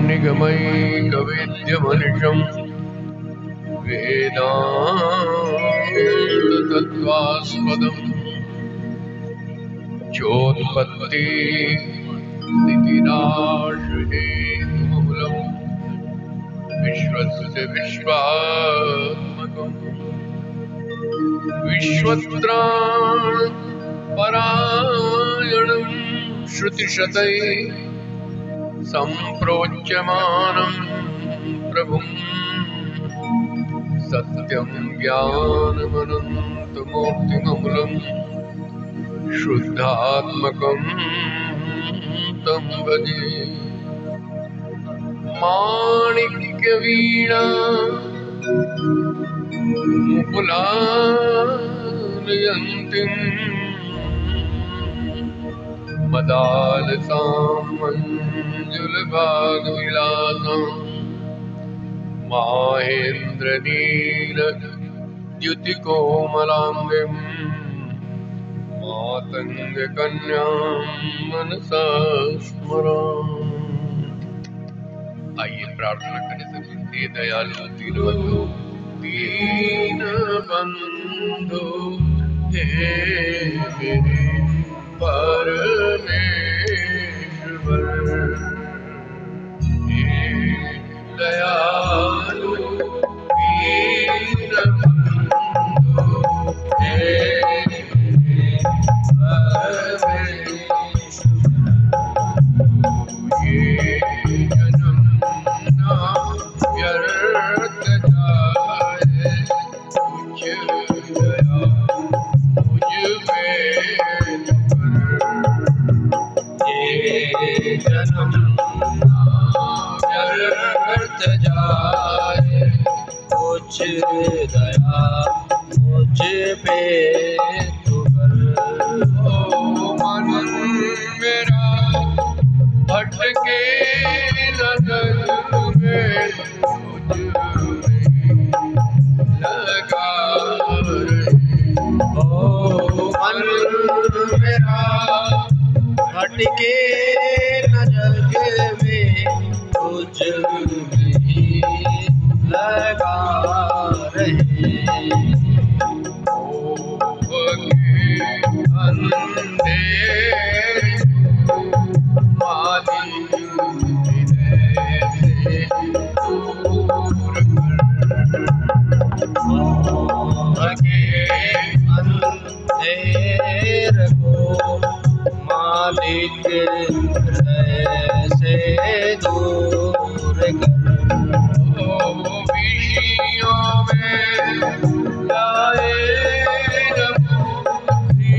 निगमैकवेद्यमनिशम् वेदान्ततत्त्वास्पदम् चोत्पत्तिस्थितिनाशहेतुमूलम् विश्वस्य विश्वात्मकम् विश्वत्राणपरायणम् श्रुतिशतैः सम्प्रोच्यमानं प्रभुं सत्यं ज्ञानमनन्तमूर्तिममूलं शुद्धात्मकं तं भजे। माणिक्यवीणा मुकुलालयन्तीं मदालसां मञ्जुलभागविलासां माहेन्द्रनीलद्युतिकोमलाङ्गीं मातङ्गकन्यां मनसा स्मरामि। आइए प्रार्थना करें सभी। हे दयालु दीनबंधु, दीनबंधु हे मेरे परमेश्वर, हे दयालु दीनबंधु हे परमेश्वर, ये जन्म ना व्यर्थ जाए, कुछ दया मुझ पे जन्म व्यर्थ जाए, कुछ दया मुझ पे तू कर। ओ मन मेरा भटके नजर में तुझ लगा रहे। ओ मन मेरा भटके नजर में तुझ में लगा रहे। ओ अंधेरे मालिक हृदय से दूर कर। अंधेरे को मालिक हृदय से दूर कर। ओ विषयों में लाए रबूती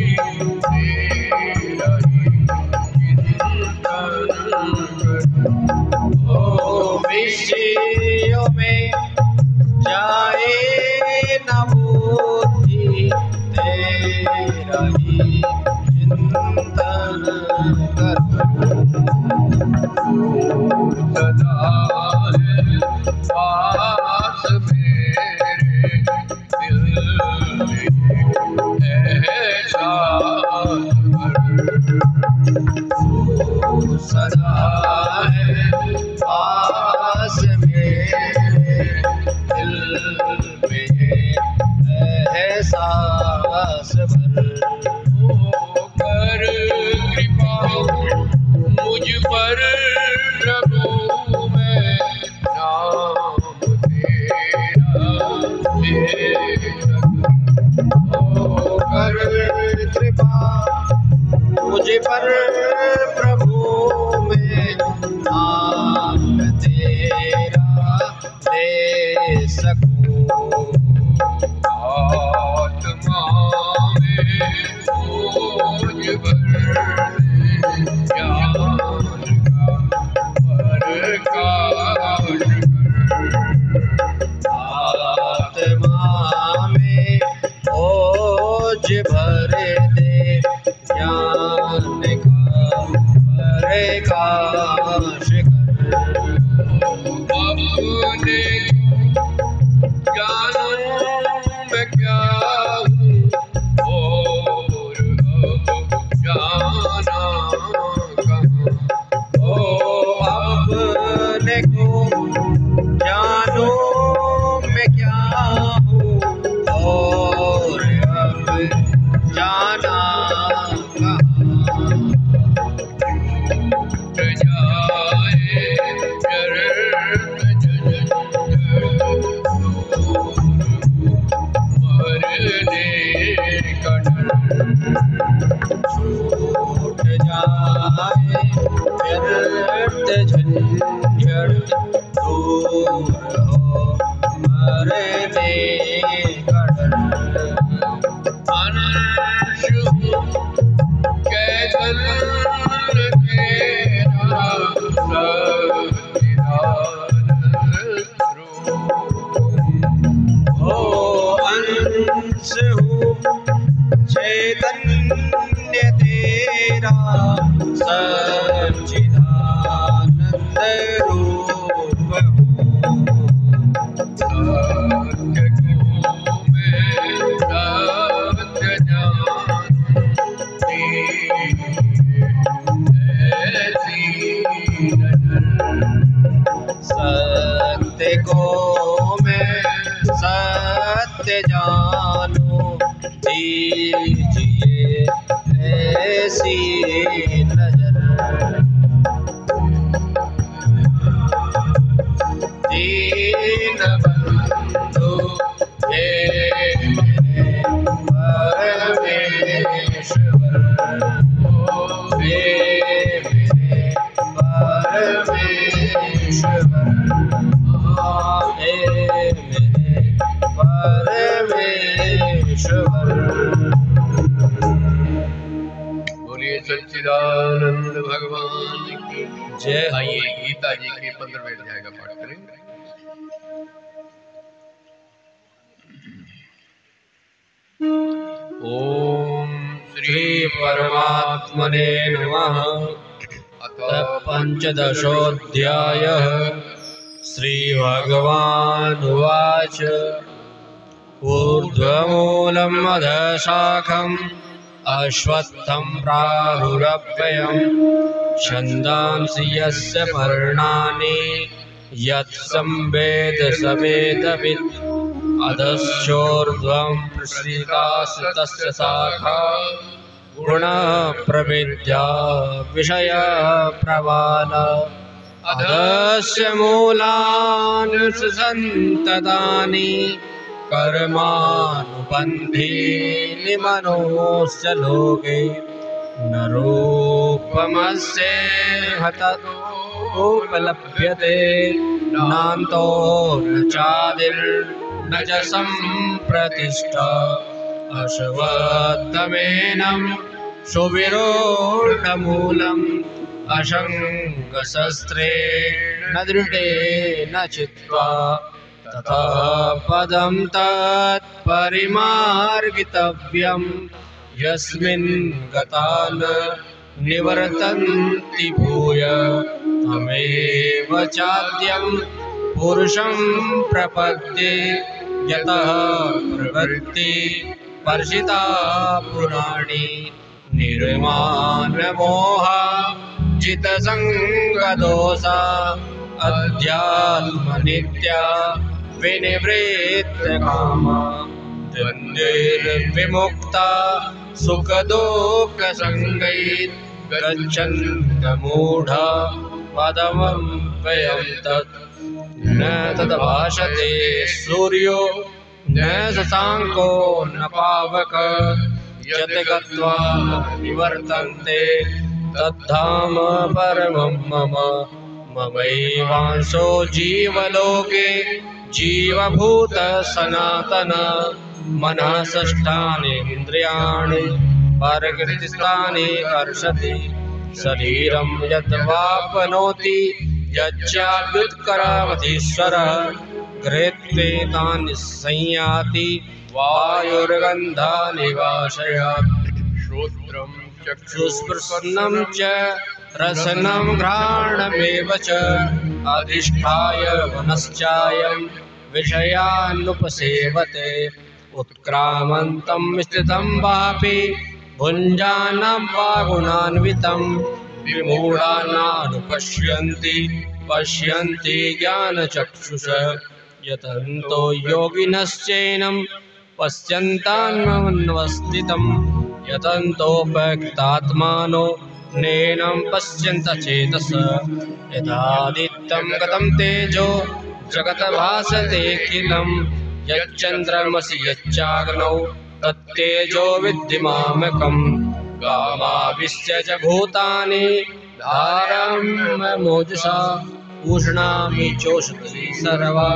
तेरा ही चिंतन कर। ओ विषयों में जाए न बुद्धि तेरा ही चिंतन कर। सदा है पास मेरे दिल में एहसास कर। सदा है पास मेरे दिल में एहसास भर। कर कृपा मुझ पर प्रभु, मैं नाम तेरा ले सकूं। ओ कर कृपा मुझ पर प्रभु, मैं नाम तेरा ले सकूं। आत्मा में बोझ भर ज्ञान का प्रकाश कर। आत्मा में बोझ भर दे ज्ञान का प्रकाश कर। अपने ज्ञान में क्या हूँ और अब जाना कहाँ। ओ अपने झंझट दूर हो मरने का डर। अंशु कैतन तेरा हो अंश हूँ चैतन्य तेरा सच्चिदानंद रूप हूँ। सत्य को मैं सत्य जानती ऐसी नजर। सत्य को मैं सत्य जानूं दीजिए ऐसी नजर। दीन बंधु हे मेरे परमेश्वर, हे मेरे परमेश्वर, हे मेरे परमेश्वर। बोलिए सच्चिदानंद भगवान की जय। आइए गीता जी के 15वें अध्याय का पाठ करेंगे। ओम श्री परमात्मने नमः। अथ पंचदशोऽध्यायः। श्रीभगवानुवाच ऊर्ध्वमूलं अधःशाखम् अश्वत्थं प्राहुरव्ययम् छन्दांसि यस्य पर्णानि यत्संवेद स वेदवित्। अधश्चोर्ध्वं प्रसृतास्य तस्य शाखा गुणः प्रविद्या विषयः प्रवाला। अधस्य मूलानि सन्ततानि कर्मानुबन्धीनि मनोश्च लोके। न रूपमस्येह ततोपलभ्यते नान्तो न चादिर्न च सम्प्रतिष्ठा। अश्वत्थमेनं सुविरूढमूलम् असङ्गशस्त्रेण दृढेन चित्वा। तथा पदं तत्परिमार्गितव्यं यस्मिन् गता न निवर्तन्ति भूय। तमेव चाद्यं पुरुषं प्रपद्ये यतः प्रवृत्ति पर्षिता पुराणी। निर्मानमोहा जितसङ्गदोषा अध्यात्मनित्या विनिवृत्तकामा। द्वन्द्वैर्विमुक्ता सुखदुःखसङ्गैः गच्छन्तमूढा पदमव्ययं तत्। न तद्भाषते सूर्यो न शशाङ्को न पावक यत् गत्वा निवर्तन्ते तद्धाम परमं मम। ममैवांशो जीवलोके जीवभूत सनातन। मनः षष्ठानि इन्द्रियाणि प्रकृतिस्थानि कर्षति। शरीरं यद्वाप्नोति यच्चाप्युत्करावधीश्वरः गृहीत्वेतानि संयाति वायुर्गन्धानि वाशयात्। श्रोत्रं चक्षुस्पर्शनं च रसनं घ्राणमेव च अधिष्ठाय मनश्चायं विषयानुपसेवते। उत्क्रामन्तं स्थितं वापि भुञ्जानं वा गुणान्वितं। विमूढानानुपश्यन्ति पश्यन्ति ज्ञानचक्षुषः। यतन्तो योगिनश्चैनं पश्यन्तान्मनवस्थितं। यतन्तोपैक्तात्मानो नैनं पश्यन्त चेतसः। यदादित्यं गतं तेजो जगद्भासतेऽखिलं। यच्चन्द्रमसि यच्चाग्नौ तत्तेजो विद्धि मामकम्। गामाविश्य च भूतानि धारं मोजसा उष्णामि चोषधि सर्वा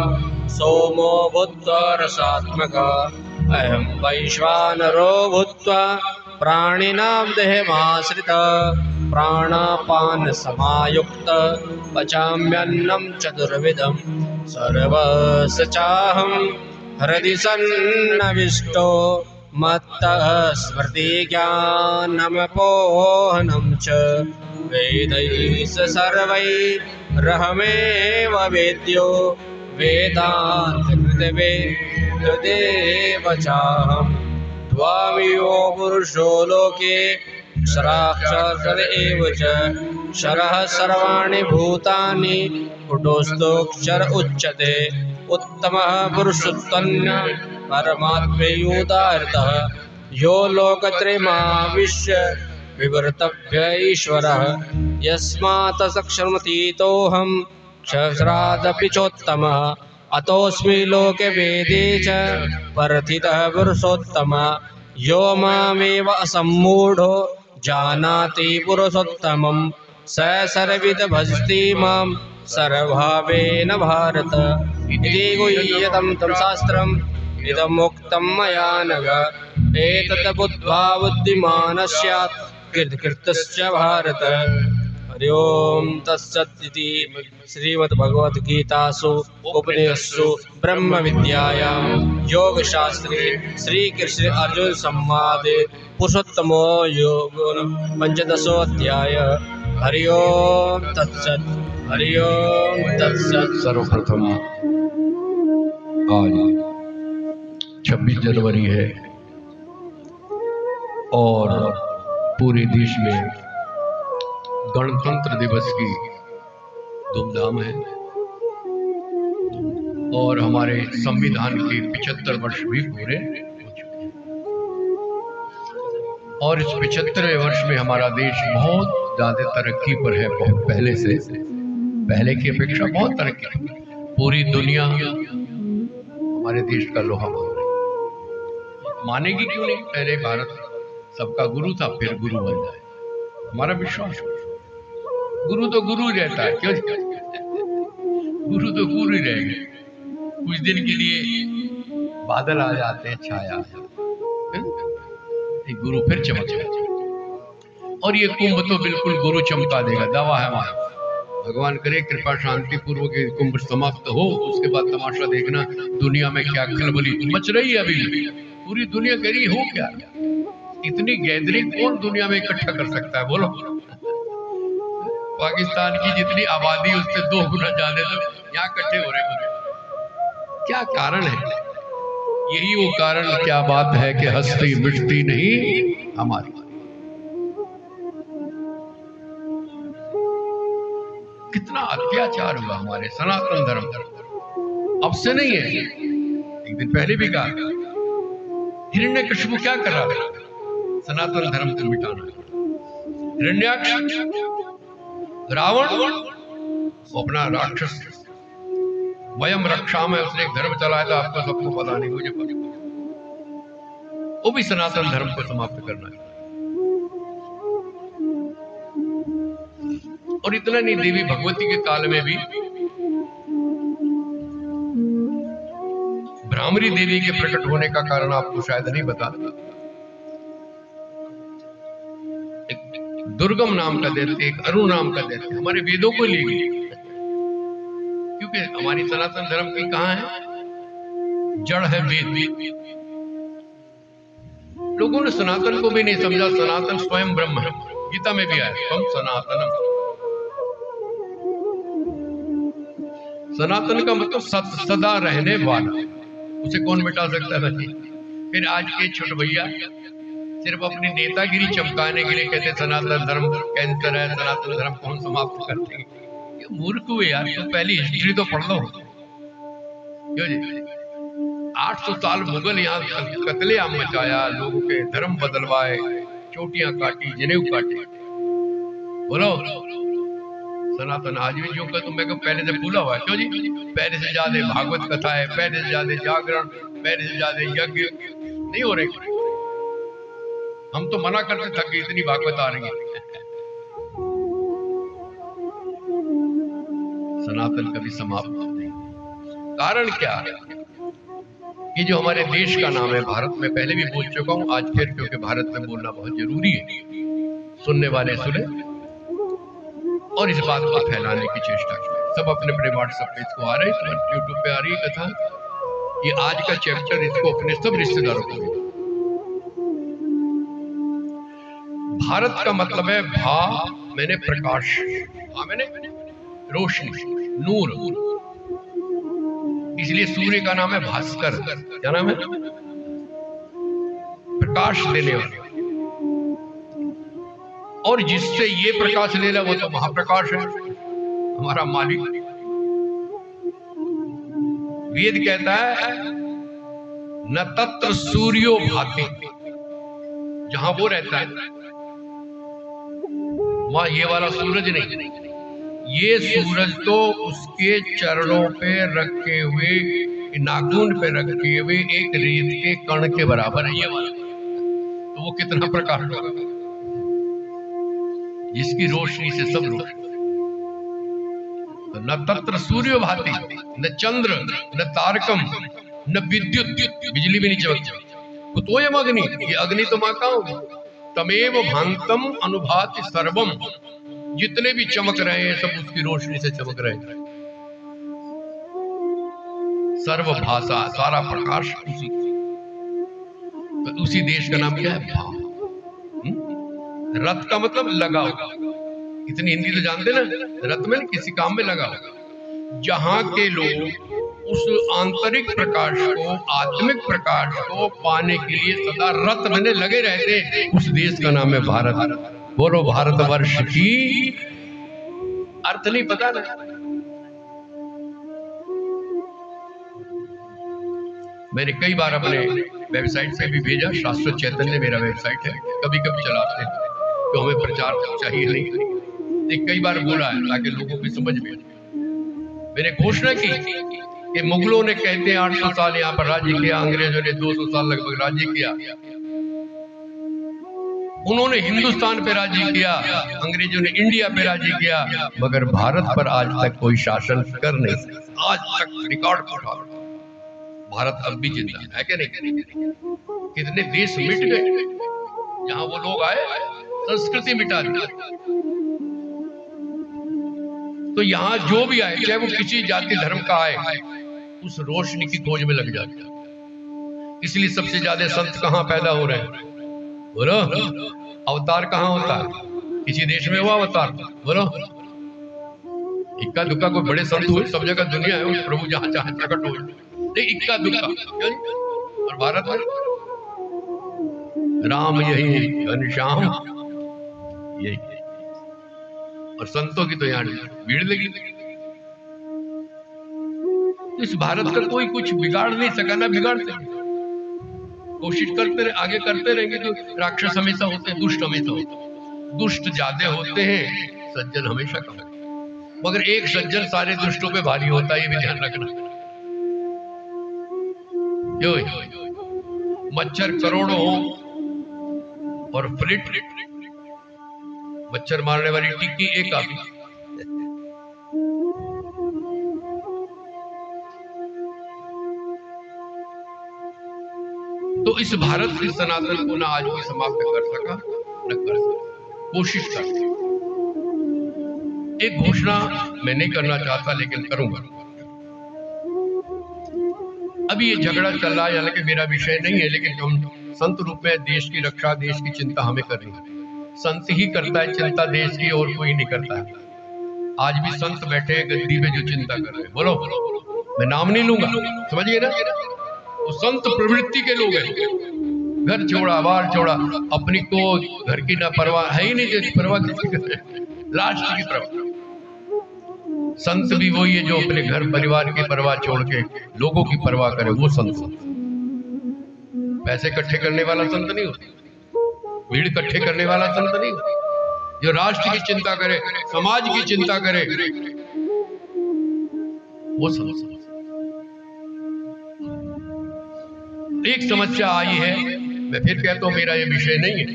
सोमो भूत्वा रसात्मका अहं वैश्वानरो भूत्वा प्राणिनां देहमाश्रित प्राणापान समायुक्त पचाम्यन्नं चतुर्विधं सर्वस्य चाहं हृदि सन्नविष्टो मत्तः स्मृति ज्ञानमपोहनं च वेदैः सर्वैरहमेव वेद्यो वेदान्तकृतवेदेव चाहं द्वावियो पुरुषो लोके क्षराक्षर एव च क्षरः सर्वाणि भूतानि कुटस्थोऽक्षर उच्यते उत्तमः पुरुषोत्तमः परमात्मैयुदाहृतः यो लोकत्रयमाविश्य विवर्तव्य ईश्वरः यस्मात् सक्षरमतीतोऽहं क्षरादपि चोत्तमः अतोऽस्मि लोके वेदे च प्रथितः पुरुषोत्तमः यो मामेव असम्मूढो जानाति पुरुषोत्तमं स सर्वविद भजति मां सर्वभावेन भारत इति गुह्यतं तं शास्त्रम् इदमुक्तं मया नघ एतत् बुद्ध्वा बुद्धिमानः स्यात् कृतकृत्यश्च भारत। हरि ओम तत्सत् इति श्रीमद्भगवद्गीतासु उपनिषत्सु ब्रह्म विद्यायां योगशास्त्रे श्रीकृष्ण अर्जुन संवादे पुरुषोत्तमो योगो पंचदशो अध्याय। हरि ओम तत्सत्। हरि ओम तत्सत्। सर्वप्रथम आज 26 जनवरी है और पूरे देश में गणतंत्र दिवस की धूमधाम है और हमारे संविधान के 75 वर्ष भी पूरे हो चुके हैं और इस 75वें वर्ष में हमारा देश बहुत ज्यादा तरक्की पर है। बहुत पहले की अपेक्षा बहुत तरक्की पर। पूरी दुनिया हमारे देश का लोहा मान रही, मानेगी क्यों नहीं? पहले भारत सबका गुरु था, फिर गुरु बन जाए, हमारा विश्वास। गुरु तो गुरु रहता है, क्यों? गुरु तो गुरु ही रहेंगे। कुछ दिन के लिए बादल आ जाते हैं, छाया गुरु फिर चमक जाते। और ये कुंभ तो बिल्कुल गुरु चमका देगा, दावा है हमारा। भगवान करे कृपा शांति पूर्वक कुंभ समाप्त हो, उसके बाद तमाशा देखना दुनिया में क्या खलबली मच रही है। अभी पूरी दुनिया कह रही हो क्या? इतनी गैदरिंग कौन दुनिया में इकट्ठा कर सकता है, बोलो? पाकिस्तान की जितनी आबादी उससे 2 गुना ज्यादा तो यहाँ इकट्ठे हो रहे हैं। क्या कारण है? यही वो कारण, क्या बात है कि हस्ती मिटती नहीं हमारी। कितना अत्याचार हुआ हमारे सनातन धर्म, अब से नहीं है, एक दिन पहले भी कहा। हिरण्यकशिपु क्या कर रहा था? सनातन धर्म को मिटाना। हिरण्याक्ष, रावण, वो अपना राक्षस वयम रक्षा में उसने एक धर्म चलाया था, आपको सबको पता नहीं, मुझे पता। वो भी सनातन धर्म को समाप्त करना है। और इतना नहीं, देवी भगवती के काल में भी ब्राह्मणी देवी के प्रकट होने का कारण आपको शायद नहीं बता। एक दुर्गम नाम का दैत्य, एक अरु नाम का दैत्य हमारे वेदों को ले गई, क्योंकि हमारी सनातन धर्म की कहां है? जड़ है वेद। लोगों ने सनातन को भी नहीं समझा। सनातन स्वयं ब्रह्म है, गीता में भी आया, तुम सनातनम। सनातन का मतलब सदा रहने वाला, उसे कौन मिटा सकता है? फिर आज के छोटे भैया सिर्फ अपनी नेतागिरी चमकाने के लिए कहते सनातन धर्म कैंसर है, सनातन धर्म को हम समाप्त कर देंगे। ये मूर्ख हुए यार, तो पहली हिस्ट्री तो पढ़ लो। क्यों जी? 800 साल मुगल यहाँ कत्लेआम मचाया, लोगों के धर्म बदलवाए, चोटियां काटी, जनेऊ काटे। बोलो सनातन आज भी जो तो मैं पहले से भूला हुआ है। क्यों जी? पहले से ज्यादा भागवत कथा है, पहले से ज्यादा जागरण, पहले से ज्यादा यज्ञ नहीं हो रहे। हम तो मना करते थे कि इतनी भागवत आ रही है। सनातन कभी समाप्त नहीं। कारण क्या है? ये जो हमारे देश का नाम है भारत में, पहले भी बोल चुका हूं, आज फिर, क्योंकि भारत में बोलना बहुत जरूरी है, सुनने वाले सुने और इस बात को फैलाने की चेष्टा करें। सब अपने अपने व्हाट्सएप पे इसको आ रहे हैं, यूट्यूब पे आ रही है कथा। ये आज का चैप्टर इसको अपने सब रिश्तेदारों को दे। भारत का मतलब है भा मैंने प्रकाश, भा मैंने रोशनी, नूर। इसलिए सूर्य का नाम है भास्कर। क्या नाम है? प्रकाश देने वाला। और जिससे ये प्रकाश ले ला वो तो महाप्रकाश है, हमारा मालिक। वेद कहता है न तत्र सूर्यो भाति, जहां वो रहता है वहां ये वाला सूरज नहीं, ये सूरज तो उसके चरणों पे रखे हुए, नाखून पे रखे हुए एक रेत के कण के बराबर है ये वाला। तो वो कितना प्रकाश होगा, जिसकी रोशनी से सब रोशनी। तो न तत्र सूर्यो भाति, न चंद्र, न तारकम, न विद्युत, बिजली भी नहीं चमकती। कुतोयम अग्नि, ये अग्नि तो मां का होगी। तमेव भांतम अनुभाति सर्वम, जितने भी चमक रहे हैं सब उसकी रोशनी से चमक रहे हैं। सर्व भाषा, सारा प्रकाश उसी। तो उसी देश का नाम क्या है? भा। रथ का मतलब लगाओ, इतनी हिंदी तो जानते ना, रथ में किसी काम में लगाओ। जहां के लोग उस आंतरिक प्रकाश को, आत्मिक प्रकाश को पाने के लिए सदा रत में लगे रहते, उस देश का नाम है भारत। बोलो भारतवर्ष की। अर्थ नहीं पता ना? मैंने कई बार अपने वेबसाइट पे भी भेजा, शाश्वत चैतन्य मेरा वेबसाइट है, कभी कभी चलाते हैं तो हमें प्रचार चाहिए नहीं, कई बार बोला है ताकि लोगों की समझ में। मैंने घोषणा की कि मुगलों ने कहते हैं 800 साल यहाँ पर राज्य किया, अंग्रेजों ने 200 साल लगभग राज्य किया। उन्होंने हिंदुस्तान पे राज्य किया, अंग्रेजों ने इंडिया पे राज्य किया, मगर भारत पर आज तक कोई शासन कर नहीं सका। आज तक रिकॉर्ड को उठा, भारत अब भी जिंदा है कि नहीं? कितने देश मिट गए जहां वो लोग आए, संस्कृति मिटा दी। तो यहाँ जो भी आए, चाहे वो किसी जाति धर्म का आए, उस रोशनी की खोज में लग जाता। इसलिए सबसे ज्यादा संत कहाँ पैदा हो रहे हैं? बोलो। अवतार कहाँ होता है? किसी देश में हुआ अवतार? बोलो। इक्का दुक्का कोई बड़े संत हुए, सब जगह दुनिया है, उस प्रभु जहां चाहे प्रकट हुए, नहीं इक्का दुक्का। और भारत में राम यही, घनश्याम यही, और संतों की तो यहाँ भीड़ लगी। इस भारत का कोई कुछ बिगाड़ नहीं सका, ना बिगाड़ सके। कोशिश करते रहे, आगे करते रहेंगे। तो राक्षस हमेशा होते हैं, दुष्ट हमेशा होते हैं। दुष्ट ज्यादा होते हैं, सज्जन हमेशा कम। मगर एक सज्जन सारे दुष्टों पे भारी होता है, ये भी ध्यान रखना। क्यों? मच्छर करोड़ों हो और फ्लिट, मच्छर मारने वाली टिक्की एक आती। तो इस भारत के सनातन को ना आज भी समाप्त कर सका, न कर सका। कोशिश कर। एक घोषणा मैं नहीं करना चाहता लेकिन करूंगा। अभी ये झगड़ा चल रहा है, हालांकि मेरा विषय नहीं है, लेकिन हम संत रूप में देश की रक्षा, देश की चिंता हमें करनी है। संत ही करता है चिंता देश की, और कोई नहीं करता है। आज भी संत बैठे हैं गद्दी पे जो चिंता कर रहे हैं। बोलो, मैं नाम नहीं लूंगा, समझिए ना। वो संत प्रवृत्ति के लोग हैं। घर छोड़ा, बार छोड़ा, अपनी को घर की ना परवाह है ही नहीं, परवाह किसी की, राष्ट्र की परवाह। संत भी वही है जो अपने घर परिवार की परवाह छोड़ के लोगों की परवाह करे, वो संत। पैसे इकट्ठे करने वाला संत नहीं होता, भीड़ इकट्ठे करने वाला संत नहीं होता। जो राष्ट्र की चिंता करे, समाज की चिंता करे, वो संत। एक समस्या आई है, मैं फिर कहता हूं मेरा ये विषय नहीं है,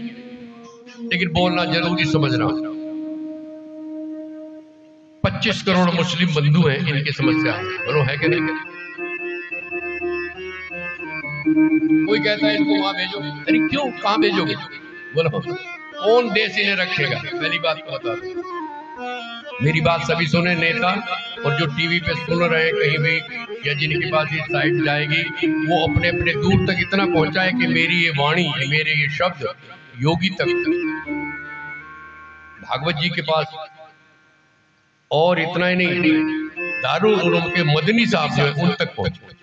लेकिन बोलना जरूरी समझना। 25 करोड़ मुस्लिम बंधु हैं, इनकी समस्या है, बोलो है कि नहीं? कोई कहता है इनको वहां भेजो, अरे क्यों, कहां भेजोगे? बोलो कौन देश इन्हें रखेगा? पहली बात तो बता दो। मेरी बात सभी सुने, नेता और जो टीवी पे सुन रहे हैं कहीं भी, या जिनके पास ये साइट जाएगी, वो अपने अपने दूर तक इतना पहुंचाए कि मेरी ये वाणी, मेरे ये शब्द योगी तक, भागवत जी के पास, और इतना ही नहीं, दारुल उलूम के मदनी साहब जो है उन तक पहुंचे।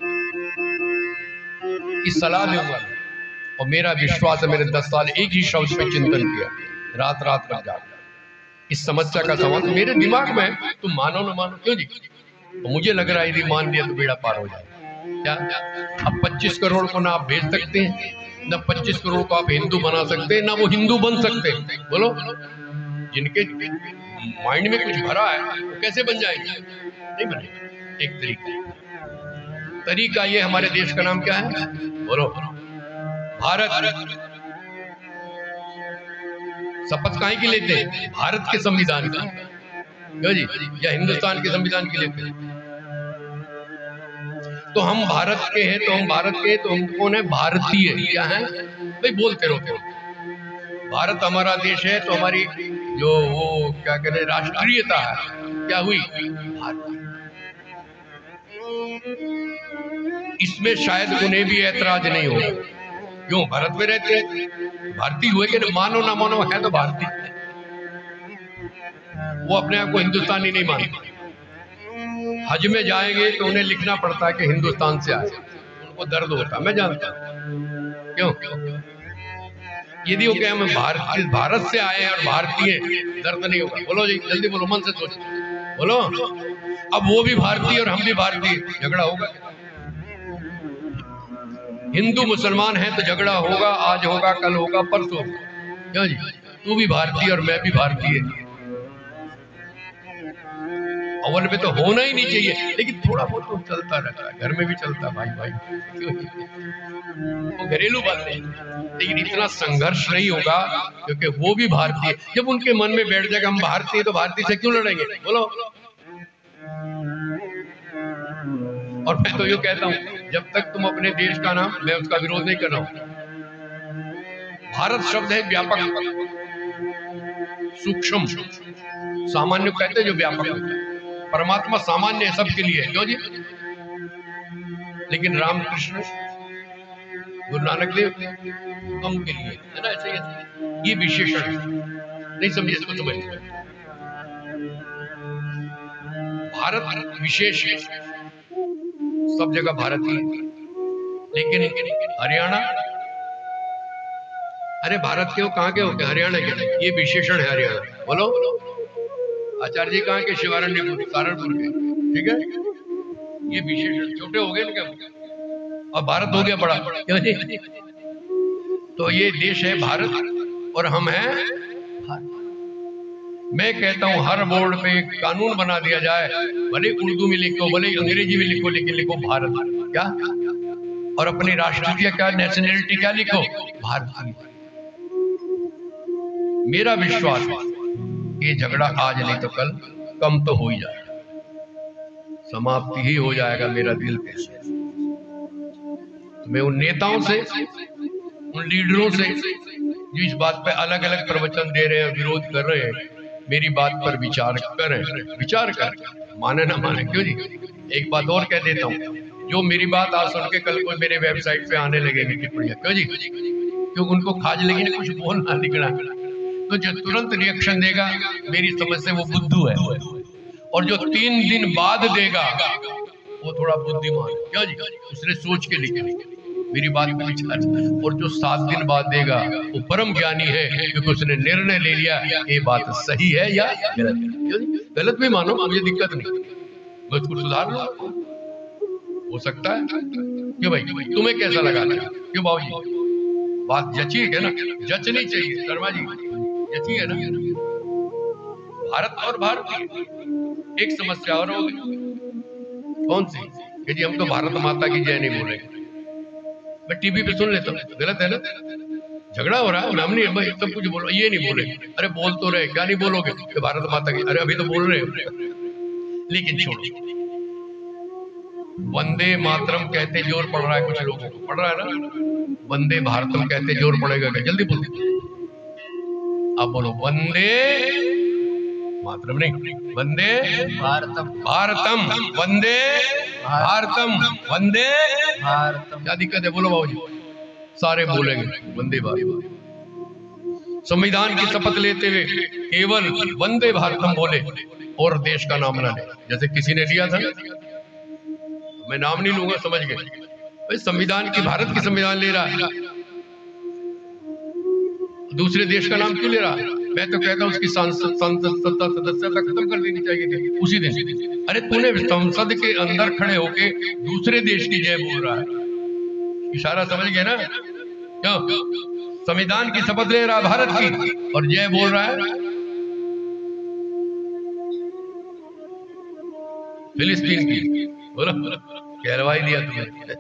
इस सलाह दूंगा, और मेरा विश्वास है, मेरे 10 साल एक ही शब्द पे चिंतन किया, रात रात भर जाकर इस समस्या का समाधान मेरे दिमाग में है। तुम मानो ना मानो, क्यों जी, तो मुझे लग रहा है यदि मान लिया तो बेड़ा पार हो जाए। क्या अब 25 करोड़ को ना आप भेज सकते हैं, ना 25 करोड़ को आप हिंदू बना सकते हैं, ना वो हिंदू बन सकते हैं? बोलो, जिनके माइंड में कुछ भरा है वो कैसे बन जाएंगे? नहीं बनेगा। एक तरीका ये, हमारे देश का नाम क्या है? बोलो, भारत। शपथ काहे की लेते हैं? भारत के संविधान की, क्यों जी, या हिंदुस्तान के संविधान की लेते हैं? तो हम भारत के हैं, तो हम भारत के, तो हम कौन है? भारतीय। क्या है भाई? बोलते रहो, भारत हमारा देश है, तो हमारी जो वो क्या कहते हैं राष्ट्रीयता है, क्या हुई? भारत। इसमें शायद उन्हें भी ऐतराज नहीं होगा, क्यों? भारत में रहते हैं, भारतीय हुए कि मानो ना मानो है तो भारतीय। वो अपने आप को हिंदुस्तानी नहीं मानते। हज में जाएंगे तो उन्हें लिखना पड़ता है कि हिंदुस्तान से आए, उनको दर्द होता, मैं जानता हूं। क्यों? यदि वो कहे हम भारत से आए हैं और भारतीय, दर्द नहीं होगा। बोलो जी, जल्दी बोलो, मन से सोचो, बोलो। अब वो भी भारतीय और हम भी भारतीय, झगड़ा होगा? हिंदू मुसलमान है तो झगड़ा होगा, आज होगा, कल होगा, परसों होगा। क्यों जी? तू भी भारतीय और मैं भी भारतीय। अव्वल में तो होना ही नहीं चाहिए, लेकिन थोड़ा बहुत तो चलता रहता है, घर में भी चलता, भाई भाई वो घरेलू बातें, लेकिन इतना संघर्ष नहीं होगा, क्योंकि वो भी भारतीय। जब उनके मन में बैठ जाएगा हम भारतीय, तो भारतीय से क्यों लड़ेंगे? बोलो। और मैं तो ये कहता हूं, जब तक तुम अपने देश का नाम, मैं उसका विरोध नहीं कर रहा हूं, भारत शब्द है व्यापक, सूक्ष्म, सामान्य कहते हैं जो व्यापक होता है। परमात्मा सामान्य है, सबके लिए, क्यों जी? लेकिन रामकृष्ण, गुरु नानक देव हम के लिए है ना, ऐसे ये विशेषण नहीं समझे, इसको समझ। भारत विशेष है, सब जगह भारत ही, लेकिन हरियाणा, अरे भारत के हो, कहाँ के हो? हरियाणा के, ये विशेषण है हरियाणा। बोलो, आचार्य जी कहाँ के? शिवारण्यपुर, सहारनपुर के, ठीक है? ये विशेषण छोटे हो गए ना क्या, और भारत हो गया बड़ा, क्यों जी? तो ये देश है भारत और हम हैं भारत। मैं कहता हूं हर बोर्ड पे एक कानून बना दिया जाए, भले उर्दू में लिखो, भले अंग्रेजी में लिखो, लेकिन लिखो भारत। क्या? और अपनी राष्ट्रीय क्या, नेशनलिटी क्या लिखो? भारत। मेरा विश्वास है ये झगड़ा आज नहीं तो कल कम तो हो ही जाएगा, समाप्ति ही हो जाएगा, मेरा दिल पे। तो मैं उन नेताओं से, उन लीडरों से जो इस बात पे अलग अलग प्रवचन दे रहे हैं, विरोध कर रहे हैं, मेरी बात पर विचार करें, विचार कर, माने ना माने, क्यों जी? एक बात और कह देता हूँ, जो मेरी बात आज सुन के कल को मेरे वेबसाइट पे आने लगेगी टिप्पणियां, क्यों जी? क्योंकि उनको खाज लगी ना, कुछ बोलना निकला, तो जो तुरंत रिएक्शन देगा मेरी समझ से वो बुद्धू है, और जो 3 दिन बाद देगा वो थोड़ा बुद्धिमान, क्या जी? उसने सोच के लिखा मेरी बात पे विचार, और जो 7 दिन बाद देगा वो परम ज्ञानी है, क्योंकि उसने निर्णय ले लिया ये बात सही है या गलत। गलत भी मानो, मुझे दिक्कत नहीं, मैं उसको सुधार लूं, हो सकता है। क्यों भाई, तुम्हें कैसा लगा? क्यों बाबूजी, बात जची है ना? जचनी चाहिए शर्मा जी, जची है ना? भारत और भारतीय एक समस्या और होगी, कौन सी? कि जी हम तो भारत माता की जय नहीं बोलेंगे। मैं टीवी पे सुन लेता हूँ, गलत है ना? झगड़ा हो रहा है, हम नहीं भाई सब कुछ बोलो, ये नहीं बोले। अरे बोल तो रहे, क्या नहीं बोलोगे कि भारत माता की? अरे अभी तो बोल रहे हो, लेकिन छोड़ो, वंदे मातरम कहते जोर पड़ रहा है कुछ लोगों को, पड़ रहा है ना। वंदे भारतम कहते जोर पड़ेगा क्या? जल्दी बोलो, आप बोलो वंदे मातरम नहीं, वंदे भारतम भारतम, वंदे भारतम, वंदे भारतम। क्या दिक्कत है? बोलो बाबूजी, सारे बोलेंगे वंदे भारत। संविधान की शपथ लेते हुए केवल वंदे भारतम बोले और देश का नाम ना ले। जैसे किसी ने लिया था, मैं नाम नहीं लूंगा, समझ गए भाई, संविधान की, भारत की संविधान ले रहा है, दूसरे देश का नाम क्यों ले रहा है? मैं तो कहता हूं उसकी संसद सत्ता सदस्यता खत्म कर देनी चाहिए थी उसी दिन। अरे तूने संसद के अंदर खड़े होके दूसरे देश की जय बोल रहा है, इशारा समझ गए ना? क्यों? संविधान की शपथ ले रहा है भारत की और जय बोल रहा है फिलिस्तीन की। बोलो, कहलवाई दिया तुमने,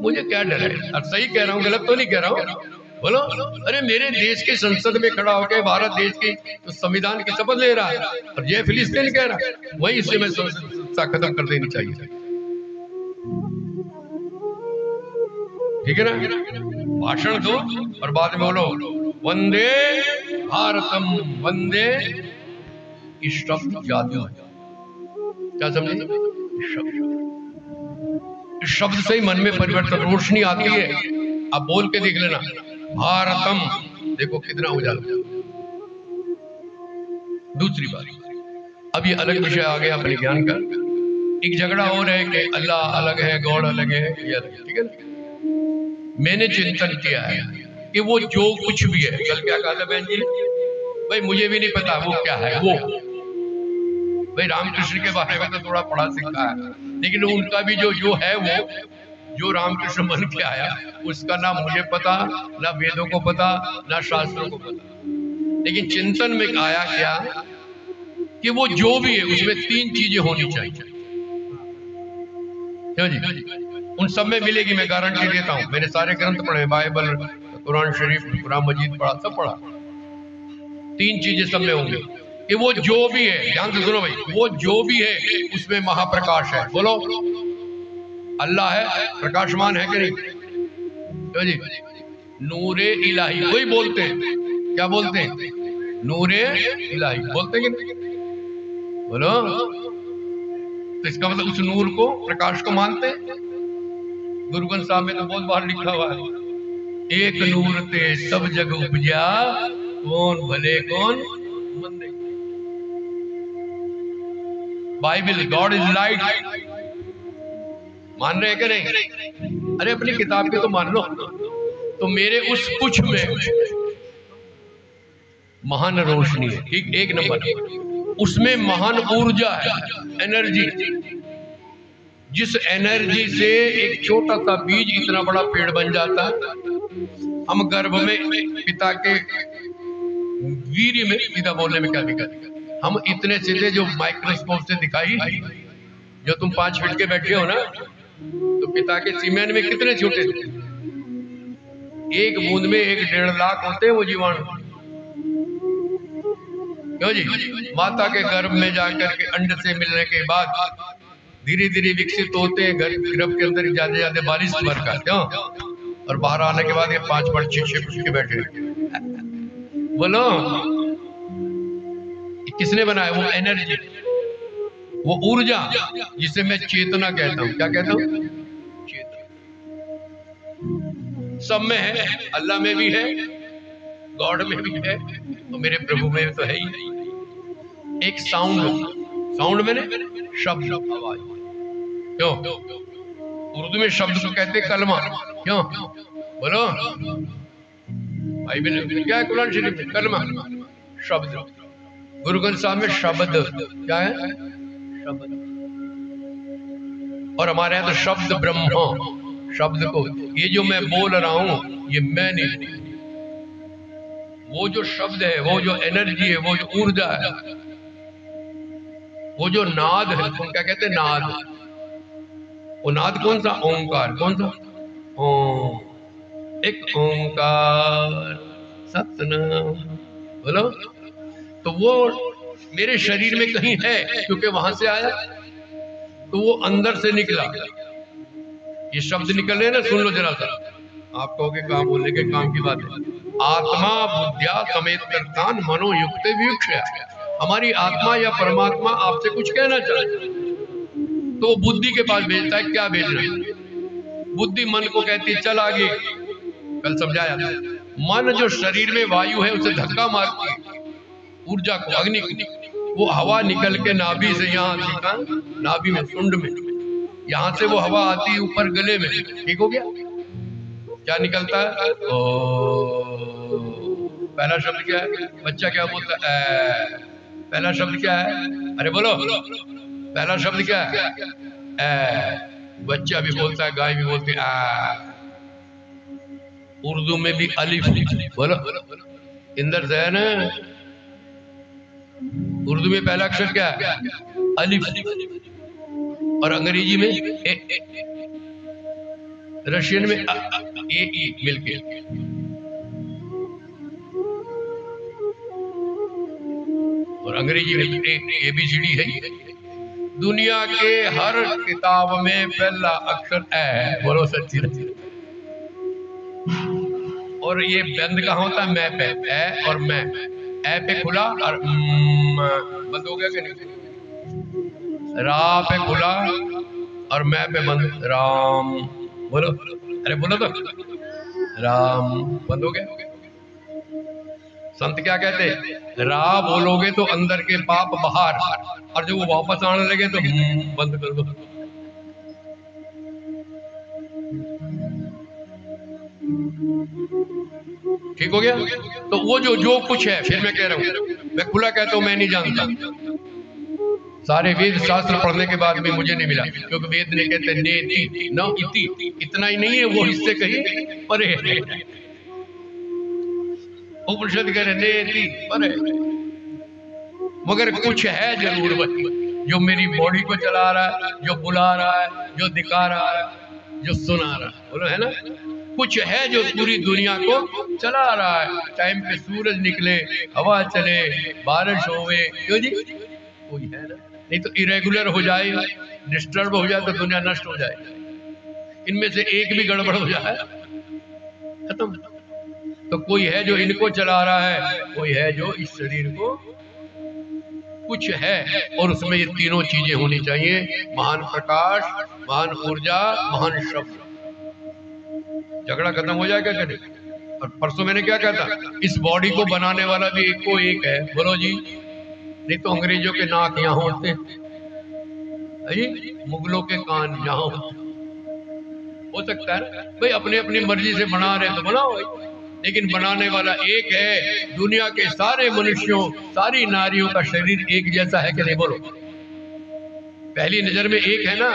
मुझे क्या डर है? और सही कह रहा हूं, गलत तो नहीं कह रहा हूं, बोलो। अरे मेरे देश के संसद में खड़ा होकर भारत देश की तो संविधान की शपथ ले रहा है और जय फिलिस्तीन कह रहा है, वही इससे मैं सत्ता खत्म कर देनी चाहिए, ठीक है ना? भाषण दो और बाद में बोलो वंदे भारतम, वंदे। इस शब्द जादू है, क्या समझे? इस शब्द से ही मन में परिवर्तन, रोशनी आती है। आप बोल के देख लेना, भारतम, देखो कितना उजाला। दूसरी बात, अब ये अलग विषय आ गया अपने ज्ञान का। एक झगड़ा हो रहा है कि अल्लाह अलग है, गॉड अलग है, ये अलग है, ठीक है ना? मैंने चिंतन किया है कि वो जो कुछ भी है, कल क्या कहा था बहन जी? भाई मुझे भी नहीं पता वो क्या है। वो भाई रामकृष्ण के बारे में तो थोड़ा पढ़ा सीखा है, लेकिन उनका भी जो है, वो जो रामकृष्ण बन के आया, उसका ना मुझे पता, ना वेदों को पता, ना शास्त्रों को पता। लेकिन चिंतन में आया क्या कि वो जो भी है उसमें तीन चीजें होनी चाहिए। क्यों जी? उन सब में मिलेगी, मैं गारंटी देता हूं। मैंने सारे ग्रंथ पढ़े, बाइबल, कुरान शरीफ, कुरान मजीद पढ़ा, सब पढ़ा। तीन चीजें सब में होंगी कि वो जो भी है, ध्यान से सुनो भाई, वो जो भी है उसमें महाप्रकाश है। बोलो, अल्लाह है, प्रकाशमान है कि नहीं? क्यों जी? नूरे इलाही, वही बोलते हैं, क्या बोलते हैं? नूरे इलाही बोलते हैं कि नहीं? बोलो, तो इसका मतलब उस नूर को, प्रकाश को मानते हैं। गुरु ग्रंथ साहब में तो बहुत बार लिखा हुआ है, एक नूर ते सब जग उपजा, कौन भले कौन मंदे। बाइबल, गॉड इज लाइट, मान रहे हैं कि नहीं? अरे अपनी किताब के तो मान लो। तो मेरे उस कुछ में महान रोशनी है, ठीक, एक नंबर। उसमें महान ऊर्जा है, एनर्जी। जिस एनर्जी से एक छोटा सा बीज इतना बड़ा पेड़ बन जाता है। हम गर्भ में पिता के वीर्य में, पिता बोलने में क्या दिक्कत? हम इतने से थे जो माइक्रोस्कोप से दिखाई, जो तुम 5 फीट के बैठे हो ना, तो पिता के सीमेन में कितने छोटे थे? एक बूंद में 1-1.5 लाख होते हैं वो जीवाणु। क्यों जी? माता के गर्भ में जाकर के अंड से मिलने के बाद धीरे धीरे विकसित होते हैं, गर्भ के अंदर ज्यादा ज्यादा 42 भर का, क्यों? और बाहर आने के बाद ये 5 फुट 6 फुट के बैठे। बोलो, किसने बनाया? वो एनर्जी, वो ऊर्जा, जिसे मैं चेतना कहता हूं। क्या कहता हूं? चेतना। सब में है, अल्लाह में भी है, गॉड में भी है, तो मेरे प्रभु में तो है ही। एक साउंड, साउंड में शब्द, आवाज। क्यों? उर्दू में शब्द को कहते कलमा। क्यों? बोलो, बाइबल क्या है? कुरान शरीफ में कलमा, शब्द। गुरु ग्रंथ साहब में शब्द क्या है? शब्द। और हमारे यहाँ तो शब्द ब्रह्म, शब्द को, ये जो मैं बोल रहा हूं ये मैं नहीं, वो जो शब्द है, वो जो एनर्जी है, वो जो ऊर्जा है, वो जो नाद है, तुम क्या कहते हैं? नाद। वो नाद कौन सा? ओंकार। कौन सा? ओम। एक ओंकार सतनाम। बोलो, तो वो मेरे शरीर में कहीं है, क्योंकि वहां से आया, तो वो अंदर से निकला। ये शब्द निकले ना, सुन लो जरा सा। आप कहोगे काम बोलने के काम की बात है। आत्मा बुद्धिया समेत करतान मनोयुक्त वियुक्त। हमारी आत्मा या परमात्मा आपसे कुछ कहना चाहे तो वो बुद्धि के पास भेजता है। क्या भेजना है? बुद्धि मन को कहती है चल आगे। कल समझाया, मन जो शरीर में वायु है उसे धक्का मारती है, ऊर्जा को, अग्नि को। वो हवा निकल के नाभि से यहाँ आती है, नाभि में, सुंड में, यहाँ से वो हवा आती है ऊपर गले में। ठीक हो गया? क्या निकलता है? ओ, पहला शब्द क्या है? बच्चा क्या बोलता है? पहला शब्द क्या है? अरे बोलो, पहला शब्द क्या है? बच्चा भी बोलता है, गाय भी बोलती है। उर्दू में भी अलिफ, बोलो, इंदर से है ना। उर्दू में पहला अक्षर क्या है? अलिफ। और अंग्रेजी में रशियन में ए ई मिलके। और अंग्रेजी में ABCD है। दुनिया के हर किताब में पहला अक्षर ए। बोलो सच्ची रची। और ये बंद कहाँ होता है? मैं पे। ए और मैं, ए पे खुला और बंद हो गया कि नहीं? रा पे खुला और मैं पे बंद। राम। बोलो, अरे बोलो तो, राम। बंद हो गया। संत क्या कहते? रा बोलोगे तो अंदर के पाप बाहर, और जब वो वापस आने लगे तो बंद कर दो। ठीक हो गया? तो वो जो कुछ है, फिर मैं कह रहा हूं, मैं खुला कहता हूं, मैं नहीं जानता। सारे वेद शास्त्र पढ़ने के बाद भी मुझे नहीं मिला, क्योंकि वेद ने कहते नेति न इति। इतना ही नहीं है, वो हिस्से कहीं परे है। उपनिषद कह रहे नेति परे, मगर कुछ है जरूर वही जो मेरी बॉडी को चला रहा है, जो बुला रहा है, जो दिखा रहा है, जो सुना रहा है। बोलो, है ना? कुछ है जो पूरी दुनिया को चला रहा है। टाइम पे सूरज निकले, हवा चले, बारिश होवे, क्यों जी? कोई है ना? नहीं तो इरेगुलर हो जाए, डिस्टर्ब हो जाए तो दुनिया नष्ट हो जाए। इनमें से एक भी गड़बड़ हो जाए, खत्म। तो कोई है जो इनको चला रहा है, कोई है जो इस शरीर को, कुछ है। और उसमें ये तीनों चीजें होनी चाहिए: महान प्रकाश, महान ऊर्जा, महान शब्द। झगड़ा खत्म हो जाएगा क्या? नहीं। और परसों मैंने क्या कहा था? इस बॉडी को बनाने वाला भी एक को एक है। बोलो जी, नहीं तो अंग्रेजों के नाक यहाँ होते, मुगलों के कान यहाँ होते। हो सकता है भाई अपने अपनी मर्जी से बना रहे तो बनाओ, लेकिन बनाने वाला एक है। दुनिया के सारे मनुष्यों, सारी नारियों का शरीर एक जैसा है कि नहीं? बोलो, पहली नजर में एक है ना।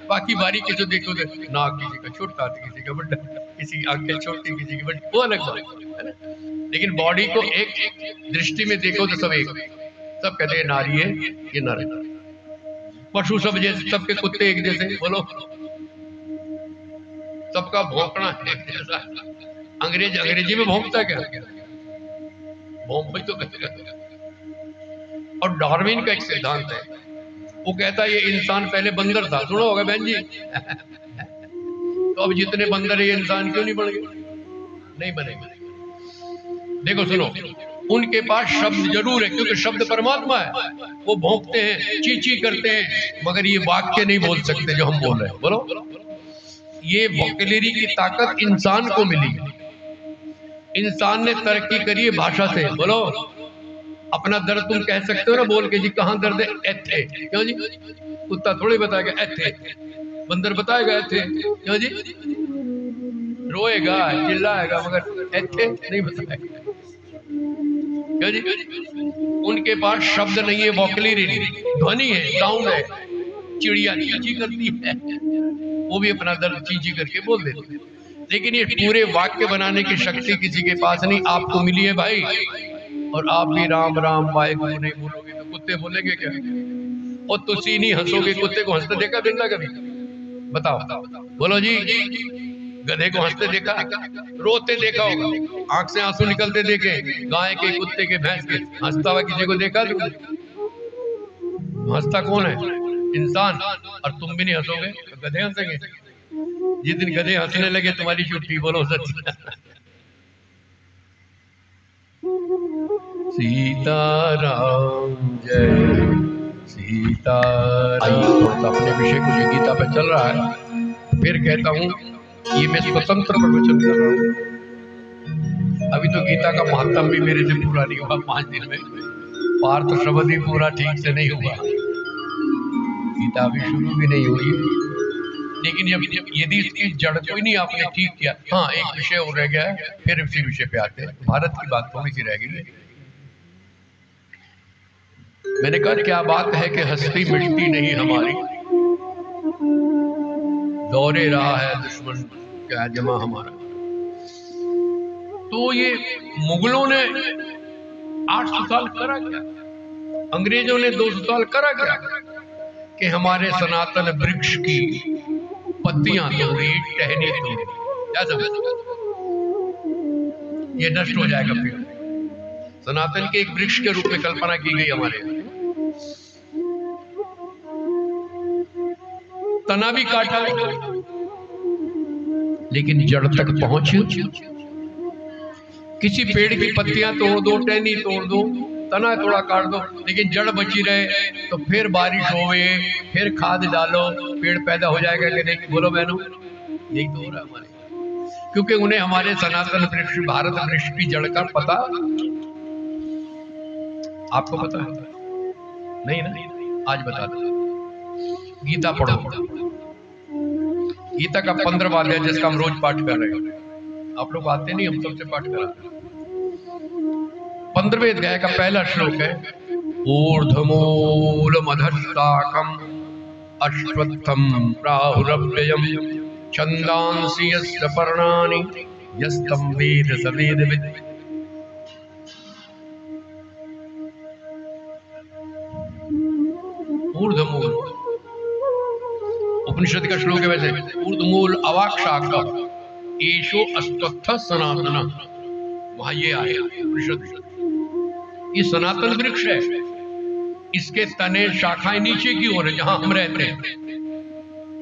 बाकी बारीकी से देखो तो नाक किसी का छोटा, किसी का बड़ा, किसी की आंखें छोटी, किसी की बड़ी, वो अलग बात है ना। लेकिन बॉडी को एक दृष्टि में देखो तो सब एक। सब कहते हैं नारी है, ये नर है। पशु सब जैसे, सबके कुत्ते एक जैसे। बोलो, सबका भौंकना एक जैसा। अंग्रेजी में भौंकता क्या? भौंक तो कहते। और डार्विन का एक सिद्धांत है, वो कहता है ये इंसान पहले बंदर था। सुनो होगा बहन जी। तो अब जितने बंदर है ये इंसान क्यों नहीं बन गए? नहीं बनेगा। देखो सुनो, उनके पास शब्द जरूर है, क्योंकि शब्द परमात्मा है। वो भौंकते हैं, चींची करते हैं, मगर ये वाक्य नहीं बोल सकते जो हम बोल रहे हैं। बोलो, ये वोकैबुलरी की ताकत इंसान को मिली। इंसान ने तरक्की करी है भाषा से। बोलो, अपना दर्द तुम कह सकते हो ना बोल के, जी कहाँ दर्द है? एथे। क्यों जी? कुत्ता थोड़ी बताएगा एथे, बंदर बताएगा एथे। क्यों जी? रोएगा, चिल्लाएगा, मगर एथे नहीं बताएगा। क्यों जी? उनके पास शब्द नहीं है, वोकैबुलरी नहीं, ध्वनि है, साउंड है। चिड़िया चींची करती है, वो भी अपना दर्द चींची करके बोल देती है। लेकिन ये पूरे वाक्य बनाने की शक्ति किसी के पास नहीं, आपको मिली है भाई। और आप भी राम राम वाहेगुरु नहीं बोलोगे तो कुत्ते बोलेंगे क्या? और तुसी नहीं हंसोगे, कुत्ते को हंसते देखा बिंदा कभी? बताओ, बोलो जी। गधे को हंसते देखा? रोते देखा होगा, आंख से आंसू निकलते देखे? गाय के, कुत्ते के, भैंस के हंसता हुआ किसी को देखा तुमने? हंसता कौन है? इंसान। और तुम भी नहीं हंसोगे तो गधे हंसेंगे। जिस दिन गधे हंसने लगे तुम्हारी छुट्टी। बोलो सच। सीताराम जय सीताराम। आइए थोड़ा सा अपने विषय को, जो गीता पे चल रहा है, फिर कहता हूँ ये मैं स्वतंत्र प्रवचन कर रहा हूँ। अभी तो गीता का महात्म भी मेरे से पूरा नहीं हुआ 5 दिन में। पार्थ शब्द ही पूरा ठीक से नहीं हुआ, गीता अभी शुरू भी नहीं हुई। लेकिन यदि इसकी जड़ को ही नहीं आपने ठीक किया। हाँ, एक विषय और रह गया है, फिर इसी विषय पे आते हैं। भारत की बात थोड़ी सी रह गई है। मैंने कहा क्या बात है कि हस्ती मिटती नहीं हमारी, दौरे रहा है दुश्मन क्या जमा हमारा। तो ये मुगलों ने 800 साल करा क्या, अंग्रेजों ने 200 साल करा क्या, कि हमारे सनातन वृक्ष की पत्तियां तोड़ी, टहनी तोड़ी। क्या समझ, ये नष्ट हो जाएगा। फिर सनातन के एक वृक्ष के रूप में कल्पना की गई हमारे यहाँ। तना भी काटा, लेकिन जड़ तक पहुंच। किसी पेड़ की पत्तियां तोड़ दो, टहनी तोड़ दो, तना थोड़ा काट दो, लेकिन जड़ बची रहे तो फिर बारिश होवे, फिर खाद डालो, पेड़ पैदा हो जाएगा कि नहीं? बोलो बहनों, यही तो हो रहा है हमारे। क्योंकि उन्हें हमारे सनातन वृक्ष, भारत वृक्ष की जड़ का पता, आपको पता है? नहीं ना? आज बता दो। गीता पढ़ो, गीता का 15वां अध्याय जिसका हम रोज पाठ कर रहे हैं। आप लोग आते नहीं, हम सबसे पाठ कराते हैं। 15वें अध्याय का पहला श्लोक है, ऊर्ध्वमूलमधस्ताकम् अश्वत्थं प्राहुरव्ययम् छन्दांसि यस्य पर्णानि यस्तं वेद स वेदवित्। ऊर्ध्वमूल उपनिषद का श्लोक है। वैसे ऊर्ध्वमूल अवाक् शाखा एषो अश्वत्थ सनातन, वहां ये आया उपनिषद। ये सनातन वृक्ष है, इसके तने शाखाएं नीचे की ओर है, जहां हम रहते हैं।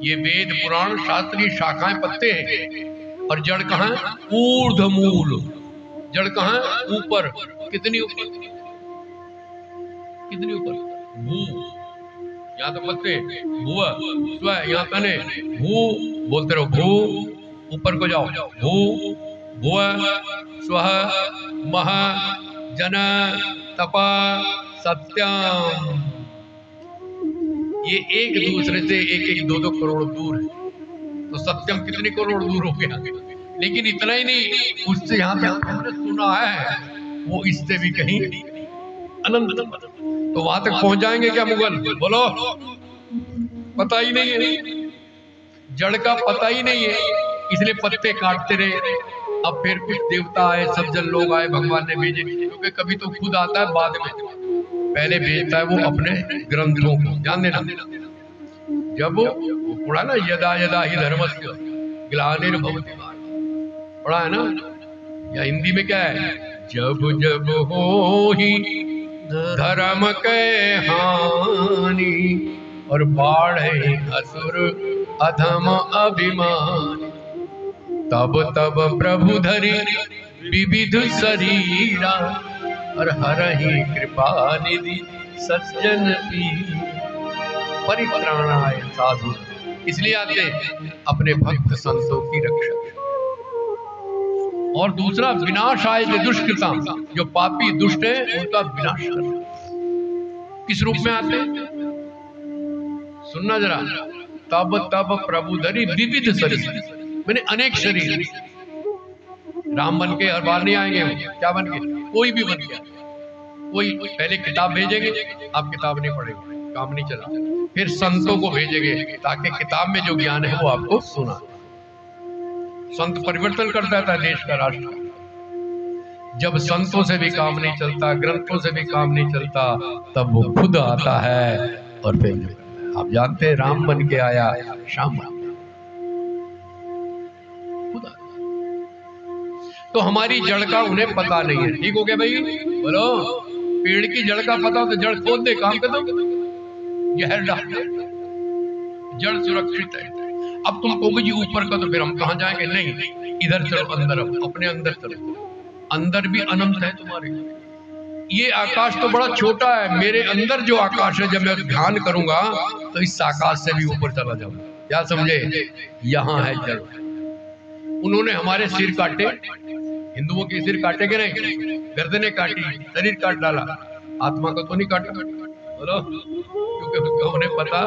ये वेद पुराण शास्त्रीय शाखाएं पत्ते हैं, और जड़ कहां है? ऊर्ध्वमूल। जड़ कहां है? ऊपर। कितनी ऊपर? कितनी ऊपर? भू, यहाँ तो पत्ते, भुआ स्व, यहाँ तने, भू बोलते रहो, भू ऊपर को जाओ, भू भुआ स्वः मह जन तप सत्यम। ये एक दूसरे से 1-1, 2-2 करोड़ दूर है। तो सत्यम कितने करोड़ दूर हो गया? लेकिन इतना ही नहीं, उससे यहाँ तक हमने सुना है, वो इससे भी कहीं अनंत। तो वहां तक पहुंच जाएंगे क्या मुगल? बोलो, पता ही नहीं है, जड़ का पता ही नहीं है, इसलिए पत्ते काटते रहे। अब फिर कुछ देवता आए, सब जन लोग आए, भगवान ने भेजे, क्योंकि कभी तो खुद आता है बाद में, पहले भेजता है वो अपने ग्रंथों को। ध्यान देना, जब वो पढ़ा ना, यदा यदा ही धर्मस्य ग्लानिर्भवति, पढ़ा है ना? या हिंदी में क्या है? जब जब हो ही धर्म के हानि और बाढ़े असुर अधम अभिमान, तब तब प्रभु धरि विविध शरीरा और हरहि कृपा निधि सज्जन की परित्राणाय साधु। इसलिए आते अपने भक्त संतों की रक्षा। और दूसरा, विनाशाय दुष्कृता, जो पापी दुष्ट है उनका विनाश कर। किस रूप में आते? सुनना जरा, तब तब प्रभु धरि विविध शरीर, मैंने अनेक शरीर। राम बन के हर बार नहीं आएंगे, क्या बन के? कोई भी बन गया। कोई पहले किताब भेजेंगे, आप किताब नहीं पढ़ेंगे, काम नहीं चला। फिर संतों को भेजेंगे, ताकि किताब में जो ज्ञान है वो आपको सुना। संत परिवर्तन कर देता है देश का, राष्ट्र का। जब संतों से भी काम नहीं चलता, ग्रंथों से भी काम नहीं चलता, तब वो खुद आता है और फिर आप जानते हैं, राम बन के आया, श्याम राम खुद आता। तो हमारी जड़ का उन्हें पता नहीं है। ठीक हो गया भाई? बोलो, पेड़ की जड़ का पता हो तो जड़ खोद दे, काम कर दो। जहर डाल दे, जड़ सुरक्षित है। अब तुम कहोगे जी ऊपर का, तो फिर हम कहाँ जाएंगे? नहीं, इधर चलो, अंदर, अपने अंदर चलो। अंदर भी अनंत है तुम्हारे। ये आकाश तो बड़ा छोटा है, मेरे अंदर जो आकाश है, जब मैं ध्यान करूंगा तो इस आकाश से भी ऊपर चला जाऊंगा। क्या समझे? यहाँ है जड़। उन्होंने हमारे सिर काटे, हिंदुओं के सिर काटे के नहीं, गर्दनें काटी, शरीर काट डाला, आत्मा को तो नहीं काटा। बोलो, क्योंकि उन्हें पता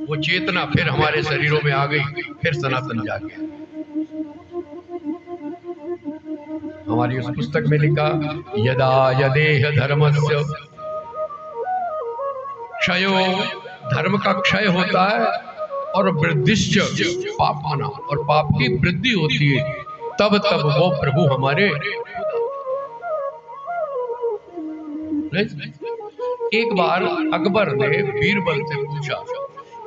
वो चेतना फिर हमारे शरीरों में आ गई, फिर सनातन जाग गया। हमारी उस पुस्तक में लिखा, यदा यदेह धर्मस्य क्षयो, धर्म का क्षय होता है और वृद्धिश्च पापाना, और पाप की वृद्धि होती है, तब तब वो प्रभु हमारे। एक बार अकबर ने बीरबल से पूछा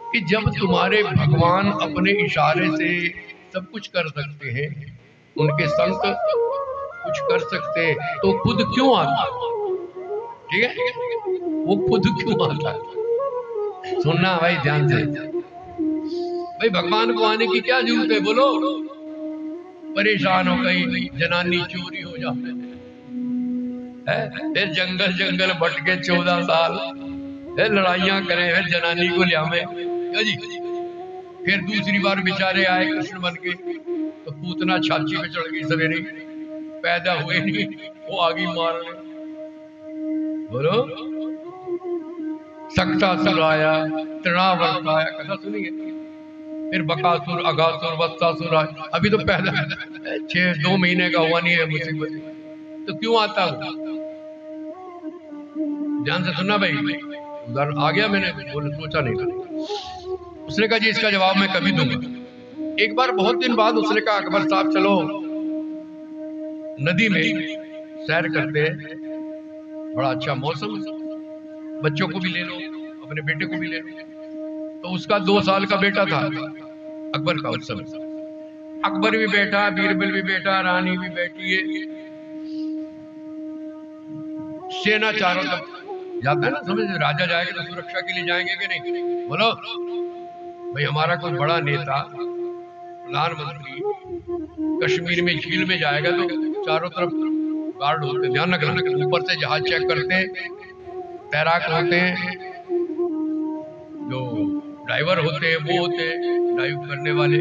कि जब तुम्हारे भगवान अपने इशारे से सब कुछ कर सकते हैं, उनके संत कुछ कर सकते हैं, तो खुद क्यों आता? ठीक है, वो खुद क्यों आता? सुनना भाई ध्यान से, भाई भगवान को आने की क्या जरूरत है? बोलो, परेशान हो गई, जनानी चोरी हो जाए, फिर जंगल जंगल भटके 14 साल, फिर लड़ाइयां करे, फिर जनानी को लियावे जी। फिर दूसरी बार बेचारे आए कृष्ण बन के, तो पूतना छाती पे चढ़ गई सवेरे, पैदा हुए नहीं, वो आगे मारने। बोलो, सक्तासुर आया, तृणावर्त आया, कथा सुनिए। फिर बकासुर, अगासुर, वत्सासुर आया, अभी तो पैदा 2 महीने का हुआ नहीं है मुसीबत, तो क्यों आता हूं? ध्यान से सुनना भाई, उदाहरण आ गया, मैंने सोचा नहीं था। उसने कहा जी इसका जवाब मैं कभी दूंगा। एक बार बहुत दिन बाद उसने कहा, अकबर साहब चलो नदी में सैर करते हैं, बड़ा अच्छा मौसम, बच्चों को भी ले लो, अपने बेटे को भी ले लो। तो उसका 2 साल का बेटा था अकबर का उस समय। अकबर भी बैठा, बीरबल भी बैठा, रानी भी बैठी है, सेना चारों तरफ जाता है ना, समझ, राजा जाएगा तो सुरक्षा के लिए जाएंगे कि नहीं? बोलो भाई, हमारा कोई बड़ा नेता, प्रधानमंत्री कश्मीर में झील में जाएगा तो चारों तरफ गार्ड होते, ध्यान रखना, ऊपर से जहाज चेक करते हैं, तैराक होते हैं, जो ड्राइवर होते हैं वो होते हैं, ड्राइव करने वाले,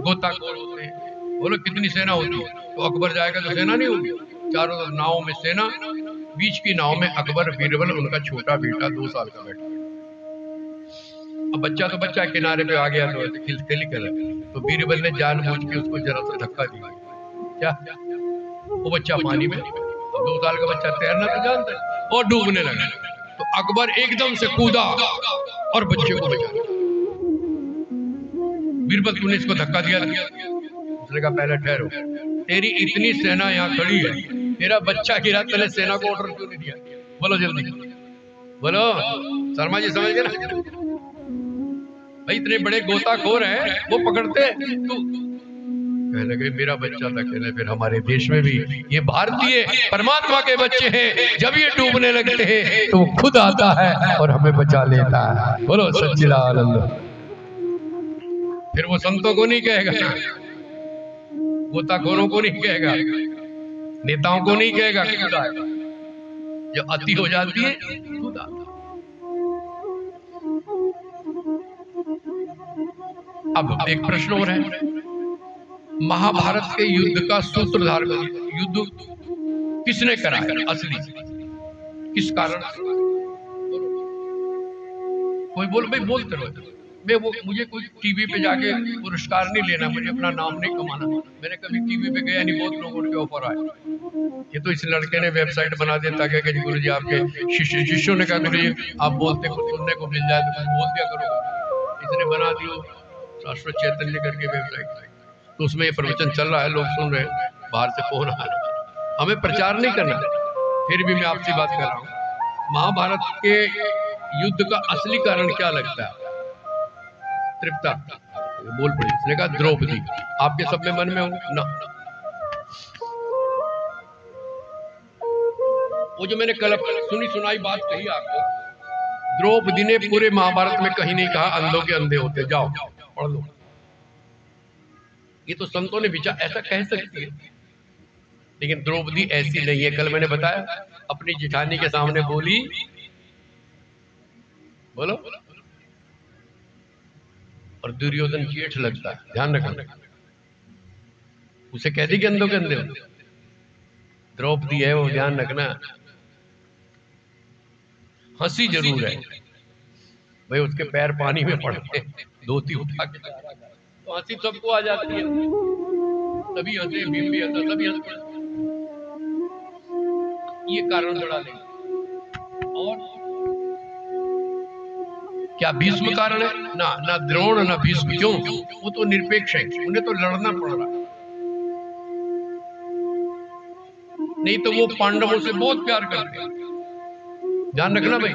गोताखोर होते हैं। बोलो कितनी सेना होती है? तो अकबर जाएगा तो सेना नहीं होगी, चारों नाव में सेना, बीच की नाव में अकबर, बीरबल, उनका छोटा बेटा 2 साल का बेटा। अब बच्चा तो बच्चा किनारे पे आ गया, तो खिलखिली कर, तो बीरबल ने जानबूझ के उसको जरा सा धक्का दिया। क्या? वो बच्चा पानी में, अब 2 साल का बच्चा तैरना तो जानता है, और डूबने लगा। तो अकबर एकदम से कूदा और बच्चे को बचा। बीरबल, तूने इसको धक्का दिया। उसने कहा पहले ठहरो, तेरी इतनी सेना यहाँ खड़ी है, तेरा बच्चा गिरा, तेरे सेना को ऑर्डर क्यों नहीं दिया? बोलो जल्दी, बोलो। शर्मा जी समझ गए ना भाई, इतने बड़े गोताखोर हैं, वो पकड़ते हैं, तो कहने लगे मेरा बच्चा था। कहने फिर हमारे देश में भी ये भारतीय परमात्मा के बच्चे हैं, जब ये डूबने लगते हैं तो खुद आता है और हमें बचा लेता है। बोलो सच्चिदानंद। फिर वो संतों को नहीं कहेगा, गोताखोरों को नहीं कहेगा, नेताओं को नहीं कहेगा, खुद आएगा। जब अति हो जाती है खुद आता। अब एक प्रश्न और है, महाभारत के युद्ध का सूत्रधार, युद्ध किसने कराया असली, किस कारण? कोई बोल, भाई बोलते रहो, मैं वो, मुझे कोई टीवी पे जाके पुरस्कार नहीं लेना, मुझे अपना नाम नहीं कमाना, मैंने कभी टीवी पे गया नहीं, बहुत लोगों के ऑफर आए। ये तो इस लड़के ने वेबसाइट बना दिया ताकि कि गुरु जी आपके शिष्यों ने कहा गुरु जी आप बोलते कुछ सुनने को मिल जाए तो कुछ बोल दिया करो। इसने बना दियो शाश्वत चैतन्य करके वेबसाइट, तो उसमें ये प्रवचन चल रहा है, लोग सुन रहे हैं, बाहर से फोन आ रहा है, हमें प्रचार नहीं करना। फिर भी मैं आपसे बात कर रहा हूँ, महाभारत के युद्ध का असली कारण क्या लगता है? तृप्ता बोल पड़ी, उसने कहा द्रौपदी। आपके सब में मन में हो ना? वो जो मैंने कल सुनी सुनाई बात कही आपको, द्रौपदी ने पूरे महाभारत में कहीं नहीं कहा अंधों के अंधे होते, जाओ पढ़ लो। ये तो संतों ने विचार ऐसा कह सकती है, लेकिन द्रौपदी ऐसी नहीं है। कल मैंने बताया अपनी जिठानी के सामने बोली, बोलो, और दुर्योधन जेठ लगता है, ध्यान रखना, उसे कह दी कि अंधों के अंधे होते। द्रौपदी है वो, ध्यान रखना। हंसी जरूर है भाई, उसके पैर पानी में पड़ते, धोती उठा के, तो हंसी सबको आ जाती है, तभी हंसे, भीम भी हंसा, तभी हंस पड़े। ये कारण बढ़ा लेंगे। और क्या भीष्म कारण है? ना द्रोण ना भीष्म। क्यों? वो तो निरपेक्ष है, उन्हें तो लड़ना पड़ रहा, नहीं तो वो पांडवों से बहुत प्यार करते हैं, ध्यान रखना भाई।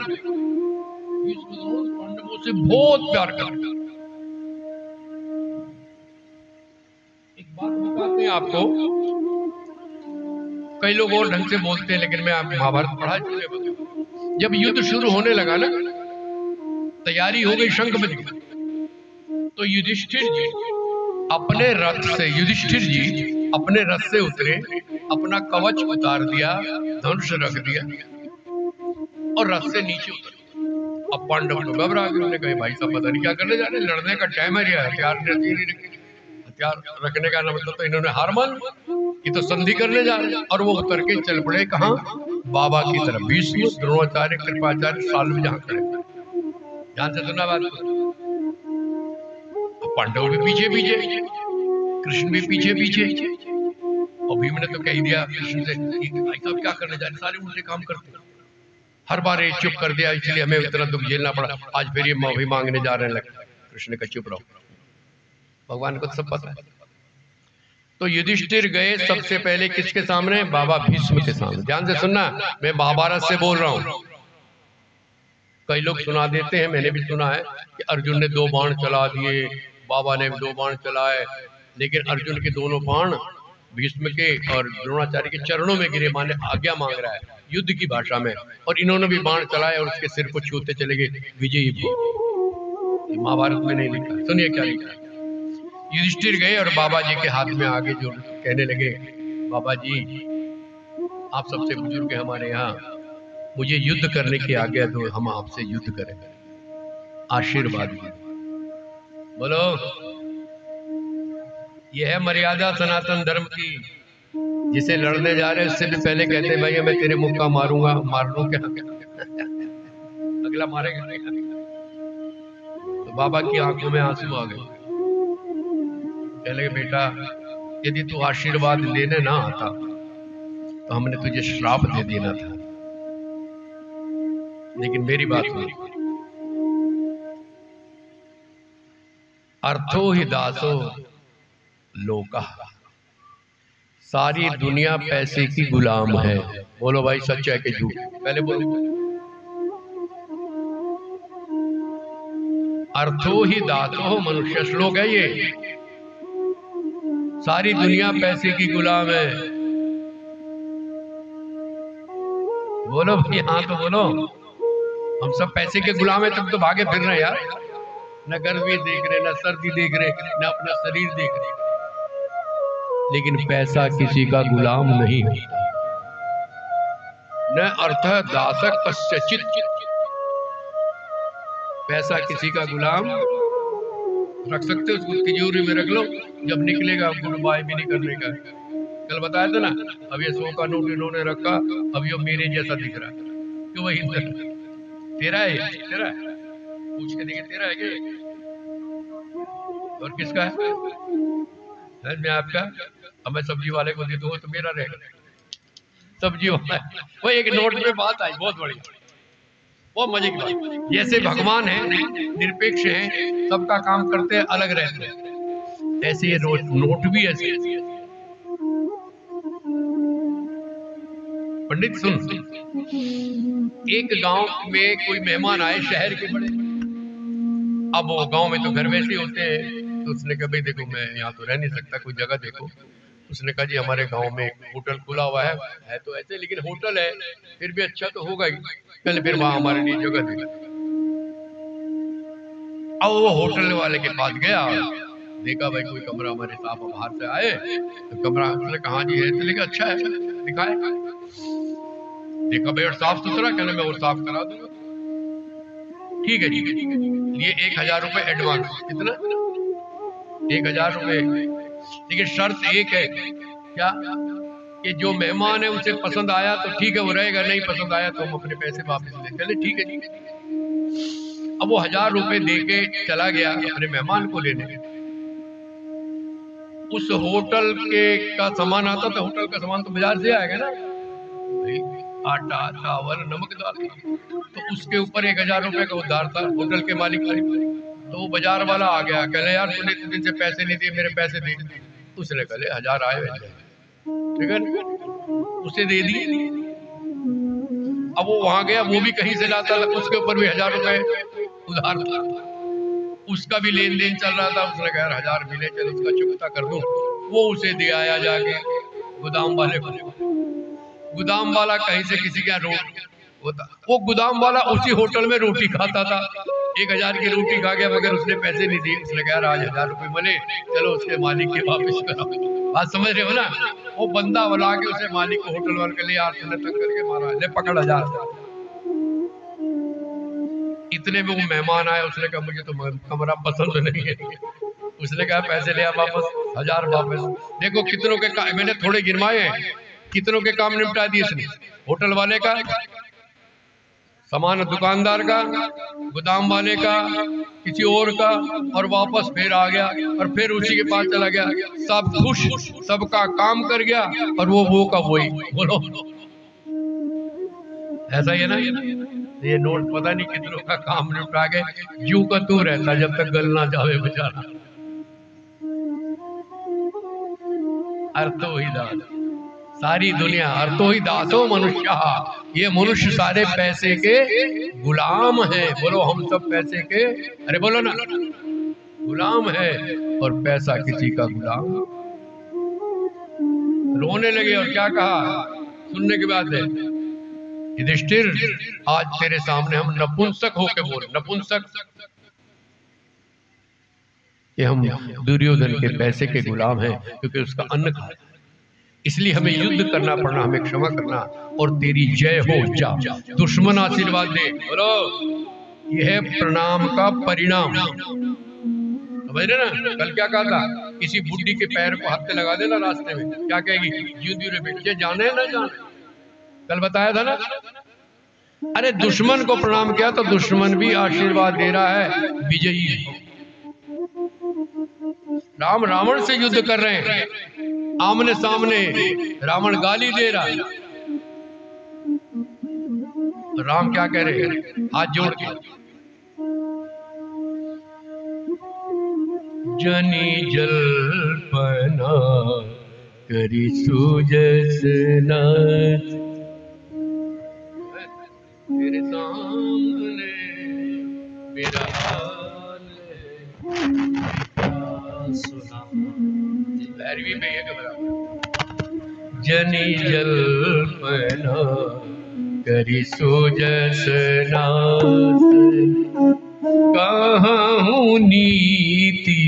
भीष्म पांडवों से बहुत प्यार करते हैं। एक बात बताते हैं आपको, कई लोग और ढंग से बोलते हैं, लेकिन मैं आप महाभारत पढ़ा चुके। जब युद्ध शुरू होने लगा ना, तैयारी हो गई, शंख बज गई, तो युधिष्ठिर जी अपने रथ से उतरे, अपना कवच उतार दिया, धनुष रख दिया और रथ से नीचे उतर। अब पांडव तो घबरा गए, उन्होंने कहा भाई साहब पता नहीं क्या करने जा रहे, लड़ने का टाइम है, हथियार रखने का मतलब तो इन्होंने हार मान, ये तो संधि करने जा रहे हैं। और वो उतर के चल पड़े कहाँ? बाबा की तरफ। भीष्म, द्रोणाचार्य, कृपाचार्य, साल जहाँ खड़े, ध्यान से सुना बात। पांडव भी पीछे पीछे, कृष्ण भी पीछे पीछे, और भीम ने तो कह दिया कृष्ण से भाई साहब क्या करने जा रहे, सारे उल्टे काम करते, हर बार ये चुप कर दिया, इसलिए हमें इतना दुख झेलना पड़ा, आज फिर ये माफी मांगने जा रहे हैं। कृष्ण का चुप रहो, भगवान को सब पता है। तो युधिष्ठिर गए सबसे पहले किसके सामने? बाबा भीष्म के सामने। ध्यान से सुनना, मैं महाभारत से बोल रहा हूं। कई लोग सुना देते हैं, मैंने भी सुना है कि अर्जुन ने 2 बाण चला दिए, बाबा ने 2 बाण चलाए, लेकिन अर्जुन के दोनों बाण भीष्म के और द्रोणाचार्य के चरणों में गिरे, माने आज्ञा मांग रहा है युद्ध की भाषा में, और इन्होंने भी बाण चलाए और उसके सिर को छूते चले गए, विजयी भव। महाभारत में नहीं लिखा, सुनिए क्या लिखा। युधिष्ठिर गए और बाबा जी के हाथ में आगे जो कहने लगे, बाबा जी आप सबसे बुजुर्ग हैं हमारे यहाँ, मुझे युद्ध करने की आज्ञा दो, हम आपसे युद्ध करें, आशीर्वाद दो। बोलो, यह है मर्यादा सनातन धर्म की। जिसे लड़ने जा रहे हैं उससे भी पहले कहते भाई मैं तेरे मुक्का मारूंगा, मार लूं क्या, अगला मारेगा। तो बाबा की आंखों में आंसू आ गए, कहने लगे बेटा यदि तू आशीर्वाद लेने ना आता तो हमने तुझे श्राप दे देना था, लेकिन मेरी बात सुन, अर्थो ही दासो लोका, सारी दुनिया पैसे की गुलाम है। बोलो भाई सच है कि झूठ? पहले बोलो। अर्थो ही दासो, मनुष्य श्लोक है ये, सारी दुनिया पैसे की गुलाम है। बोलो भाई, हाँ तो बोलो, हम सब पैसे के गुलाम है, तुम तो भागे फिर रहे यार, न गर्मी देख रहे, न सर्दी देख रहे, न अपना शरीर देख रहे। लेकिन पैसा किसी का गुलाम नहीं होता। न अर्थ दासक कस्यचित, पैसा किसी का गुलाम रख सकते हो, उसको तिजोरी में रख लो, जब निकलेगा गुड बाय भी नहीं करने का। कल बताया था ना, अब ये 100 का नोट इन्होंने रखा, अब ये मेरे जैसा दिख रहा है, क्यों? वही तेरा है, तेरा है, पूछ के देखिए तेरा है क्या और किसका है? मैं आपका, अब मैं सब्जी वाले को दे दूंगा तो मेरा रहेगा, सब्जी वाला। वो एक नोट में बात आई बहुत बढ़िया, बहुत मजे की बात। जैसे भगवान है, निरपेक्ष है, सबका काम करते हैं, अलग रहते हैं, ऐसे ये नोट भी ऐसे। पंडित सुन, एक गांव में कोई मेहमान आए शहर के बड़े, अब वो गांव में तो घर वैसे होते हैं, तो उसने कहा भाई देखो मैं यहाँ तो रह नहीं सकता, कोई जगह देखो। उसने कहा जी हमारे गांव में एक होटल खुला हुआ है तो ऐसे, लेकिन होटल है फिर भी अच्छा तो होगा ही, पहले फिर वहां हमारे लिए जगह दी। अब वो होटल वाले के पास गया, देखा भाई कोई कमरा हमारे साहब बाहर से आए तो कमरा, उसने कहा जी है, तो लेकिन अच्छा है, दिखाए, देखा भाई और साफ सुथरा, कहने मैं और साफ करा दूंगा। ठीक है, ये 1000 रुपए एडवांस। कितना? 1000 रुपए। लेकिन शर्त एक है, क्या? कि जो मेहमान है उसे पसंद आया तो ठीक है वो रहेगा, नहीं पसंद आया तो हम अपने पैसे वापस ले। चले ठीक है जी। अब वो 1000 रुपए दे के चला गया अपने मेहमान को लेने। उस होटल के का सामान आता था, होटल का सामान तो बाजार से आएगा ना, आटा, चावल, नमक, दाल, तो उसके ऊपर 1000 रुपए का उधार था होटल के मालिक का। तो वो बाजार वाला आ गया, कहले यार तूने इतने दिन से पैसे नहीं दिए, मेरे पैसे दे। उसने कहले 1000 आए, ठीक है, उसे दे दिए। अब वो वहां गया, वो भी कहीं से लाता, उसके ऊपर भी 1000 रुपए उधार था, उसका भी लेन देन चल रहा था। उसने कहा 1000 मिले, चल इसका चुकता कर दूं। वो उसे दे आया जाके गोदाम वाले को। गोदाम वाला कहीं से किसी का रोटी होता, वो गोदाम वाला उसी होटल में रोटी खाता था, 1000 की रोटी खा गया, मगर उसने पैसे नहीं दिए। उसने कहा आज 1000 रुपए मिले, चलो उसके मालिक के वापस करो। बात समझ रहे हो ना? वो बंदा बुला के उसे मालिक को, होटल वाले के लिए, यार तूने तंग करके मारा, ले पकड़ 1000। इतने में वो मेहमान आया, उसने कहा मुझे तो कमरा पसंद नहीं है। उसने कहा पैसे ले आ वापस, 1000 वापस। देखो कितनों के काम मैंने थोड़े गिरवाए, कितनों के काम निपटा दिए इसने, होटल वाले का, सामान दुकानदार का, गोदाम वाले का, किसी और का, और वापस फिर आ गया और फिर उसी के पास चला गया। सब खुश, सबका काम कर गया, और वो का वही। बोलो ऐसा ही है ना? ये नोट पता नहीं कितनों का काम निपटा के जू का तू रहता जब तक गल ना जावे बेचारा। अर्थो ही दास, सारी दुनिया अर्थो ही दासो मनुष्य। ये मनुष्य सारे पैसे के गुलाम है। बोलो हम सब पैसे के, अरे बोलो ना, गुलाम है। और पैसा किसी का गुलाम। रोने लगे और क्या कहा सुनने के बाद है, युधिष्ठिर आज तेरे सामने हम नपुंसक होके बोल, नपुंसक कि हम दुर्योधन के पैसे के गुलाम हैं, क्योंकि उसका अन्न खा, इसलिए हमें युद्ध करना पड़ना, हमें क्षमा करना, और तेरी जय हो जा। दुश्मन आशीर्वाद दे। बोलो यह प्रणाम का परिणाम। समझ रहे ना? कल क्या कहा था, किसी बुड्ढी के पैर को हाथ से लगा देना रास्ते में, क्या कहेगी? जीव रे बेटे, जाने ना जाने, कल बताया था ना। अरे दुश्मन को प्रणाम किया तो दुश्मन भी आशीर्वाद दे रहा है, विजयी। राम रावण से युद्ध कर रहे हैं, आमने सामने, रावण गाली दे रहा है, राम क्या कह रहे हैं हाथ जोड़ के, जनी जल्पना करी सुजसना, तेरे सामने मेरा हाल सुना। पैरवी में है घबरा, जनी जल्पना करी सुजसना, कहूँ नीति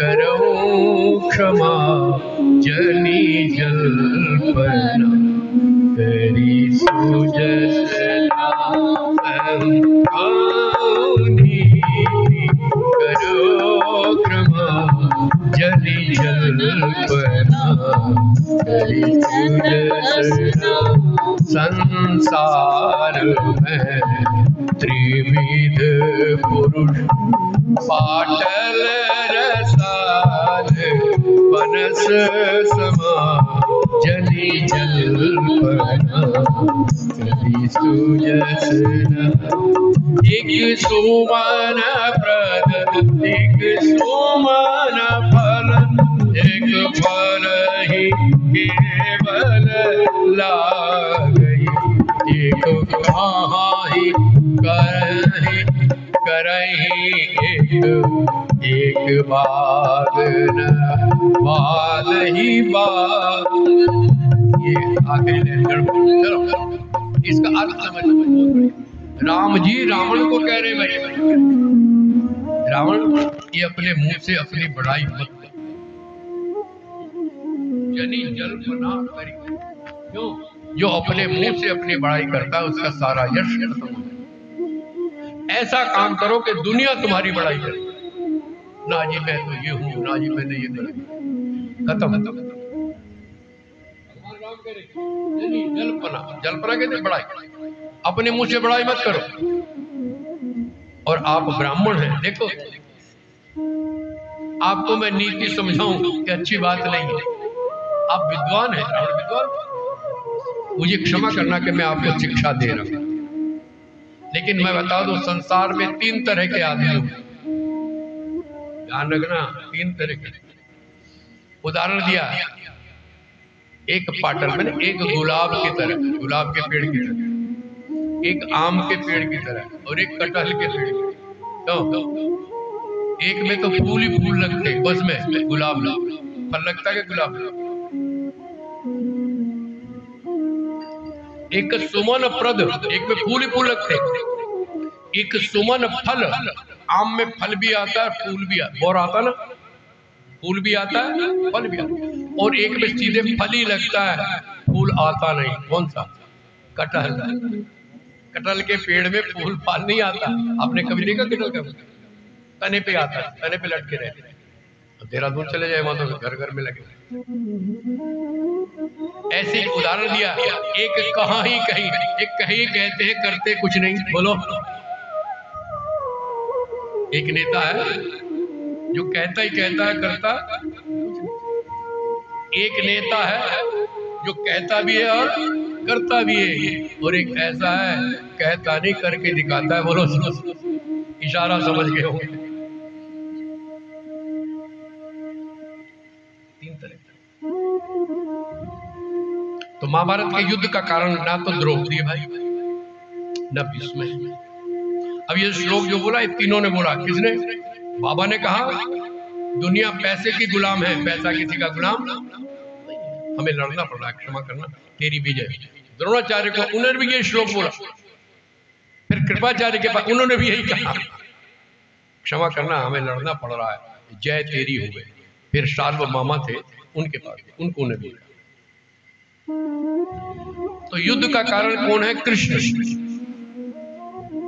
करो क्षमा, जनी जल्पना करी सुजसना, कहूँ नीति करो क्षमा, जनी जल्पना करी सुजसना। संसार में त्रिविध पुरुष, पाटल रसाल बनस समा, जनी जल्पना करी सुजसना। एक सुमन प्रद, एक सुमन फल, एक फल ही केवल लागई, एक कहाँ ही करही एक बाद न बाद ही बात। ये आखिरी लाइन गड़बड़। चलो इसका अर्थ समझ। राम जी रावण को कह रहे भाई, रावण ये अपने मुंह से अपनी बड़ाई मत कर, जनी जल्पना करी। क्यों? जो अपने मुंह से अपनी बड़ाई करता है उसका सारा यश खत्म हो जाए। ऐसा काम करो कि दुनिया तुम्हारी बड़ाई करे, ना जी मैं तो ये हूं, ना जी मैंने ये करा, खत्म। जल्पना, जल्पना कहते बड़ाई, अपने मुंह से बड़ाई मत करो। और आप ब्राह्मण हैं, देखो आपको मैं नीति समझाऊं कि अच्छी बात नहीं है, आप विद्वान हैं, विद्वान, मुझे क्षमा करना कि मैं आपको शिक्षा दे रहा हूं, लेकिन मैं बता दूं संसार में 3 तरह के आदमी हैं, ध्यान रखना, 3 तरह के। उदाहरण दिया, एक पाटल मैंने, एक गुलाब की तरह, गुलाब के पेड़ की तरह, एक आम के पेड़ की तरह, और एक कटहल के पेड़ की तरह। तो एक में तो फूल ही फूल लगते, बस में गुलाब फल लगता है, गुलाब। एक सुमन प्रद, एक में फूल ही फूल लगते, एक सुमन फल, आम में फल भी आता है, फूल भी आता, और आता ना, फूल भी आता है, फल भी आता है, और एक में सीधे फल ही लगता है, फूल आता नहीं। कौन सा? कटहल। कटहल के पेड़ में फूल फल नहीं आता। आपने कभी देखा कटहल का? तने पे आता है, तने पे लटके रहते हैं। देहरादून चले जाए, वहां तो घर घर में लगे। ऐसे उदाहरण दिया, एक कहां ही कहीं, एक कहीं कहते हैं करते कुछ नहीं। बोलो, एक नेता है जो कहता ही कहता है, करता। एक नेता है जो कहता भी है और करता भी है, और एक ऐसा है कहता नहीं करके दिखाता है। बोलो, इशारा समझ गए हो? 3 तरह। तो महाभारत के युद्ध का कारण ना तो द्रौपदी भाई, न भीष्म। अब ये श्लोक जो बोला, ये तीनों ने बोला। किसने? बाबा ने कहा दुनिया पैसे की गुलाम है, पैसा किसी का गुलाम, हमें लड़ना पड़ रहा है, क्षमा करना तेरी विजय। द्रोणाचार्य को उन्होंने भी ये श्लोक बोला, फिर कृपाचार्य के पास उन्होंने भी यही कहा, क्षमा करना हमें लड़ना पड़ रहा है, जय तेरी हो गई। फिर सार्व मामा थे उनके पास, उनको ने भी। तो युद्ध का कारण कौन है? कृष्ण।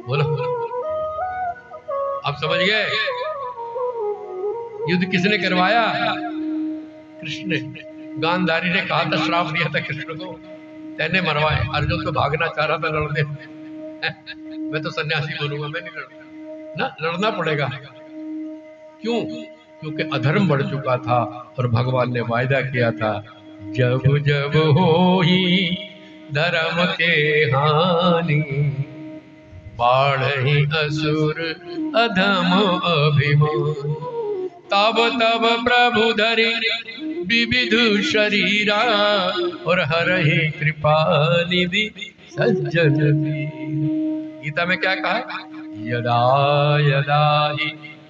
बोलो, आप समझ गए? युद्ध किसने करवाया? कृष्ण ने। गांधारी ने कहा था, श्राप दिया था कृष्ण को, तेने मरवाए। अर्जुन तो भागना चाह रहा था लड़ने, मैं तो सन्यासी बोलूंगा, मैं नहीं लड़ूंगा ना, लड़ना पड़ेगा। क्यों? क्योंकि अधर्म बढ़ चुका था और भगवान ने वायदा किया था, जब जब होई धर्म के हानि, बाढ़हि असुर अधम अभिमान, तब तब प्रभु धरि विविध शरीरा, और हरहि कृपा निधि सज्जन। गीता में क्या कहा? यदा यदा हि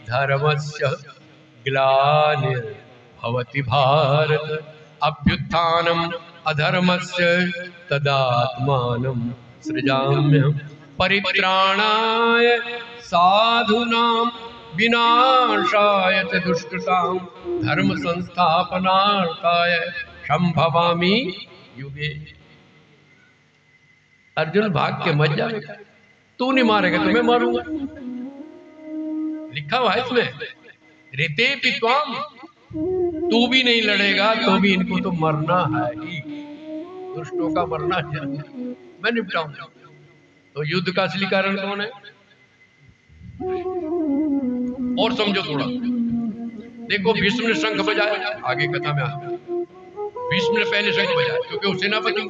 धर्मस्य ग्लानिर्भवति भारत, अभ्युत्थानम् अधर्मस्य तदात्मानं सृजाम्यहम्, परित्राणाय साधूनां विनाशाय च दुष्कृतां, धर्म संस्थापनार्थाय संभवामि युगे। अर्जुन भाग के मत जाएगा, तू नहीं मारेगा तो मैं मारूंगा। लिखा हुआ है इसमें, रेते पित्वाम, तू भी नहीं लड़ेगा तो भी इनको तो मरना है ही, दुष्टों का मरना है, मैं निपटाऊंगा। तो युद्ध का असली कारण कौन है? और समझो थोड़ा, देखो भीष्म ने शंख बजाया, आगे कथा में आता है, भीष्म ने पहले शंख बजाया क्योंकि वो सेनापति,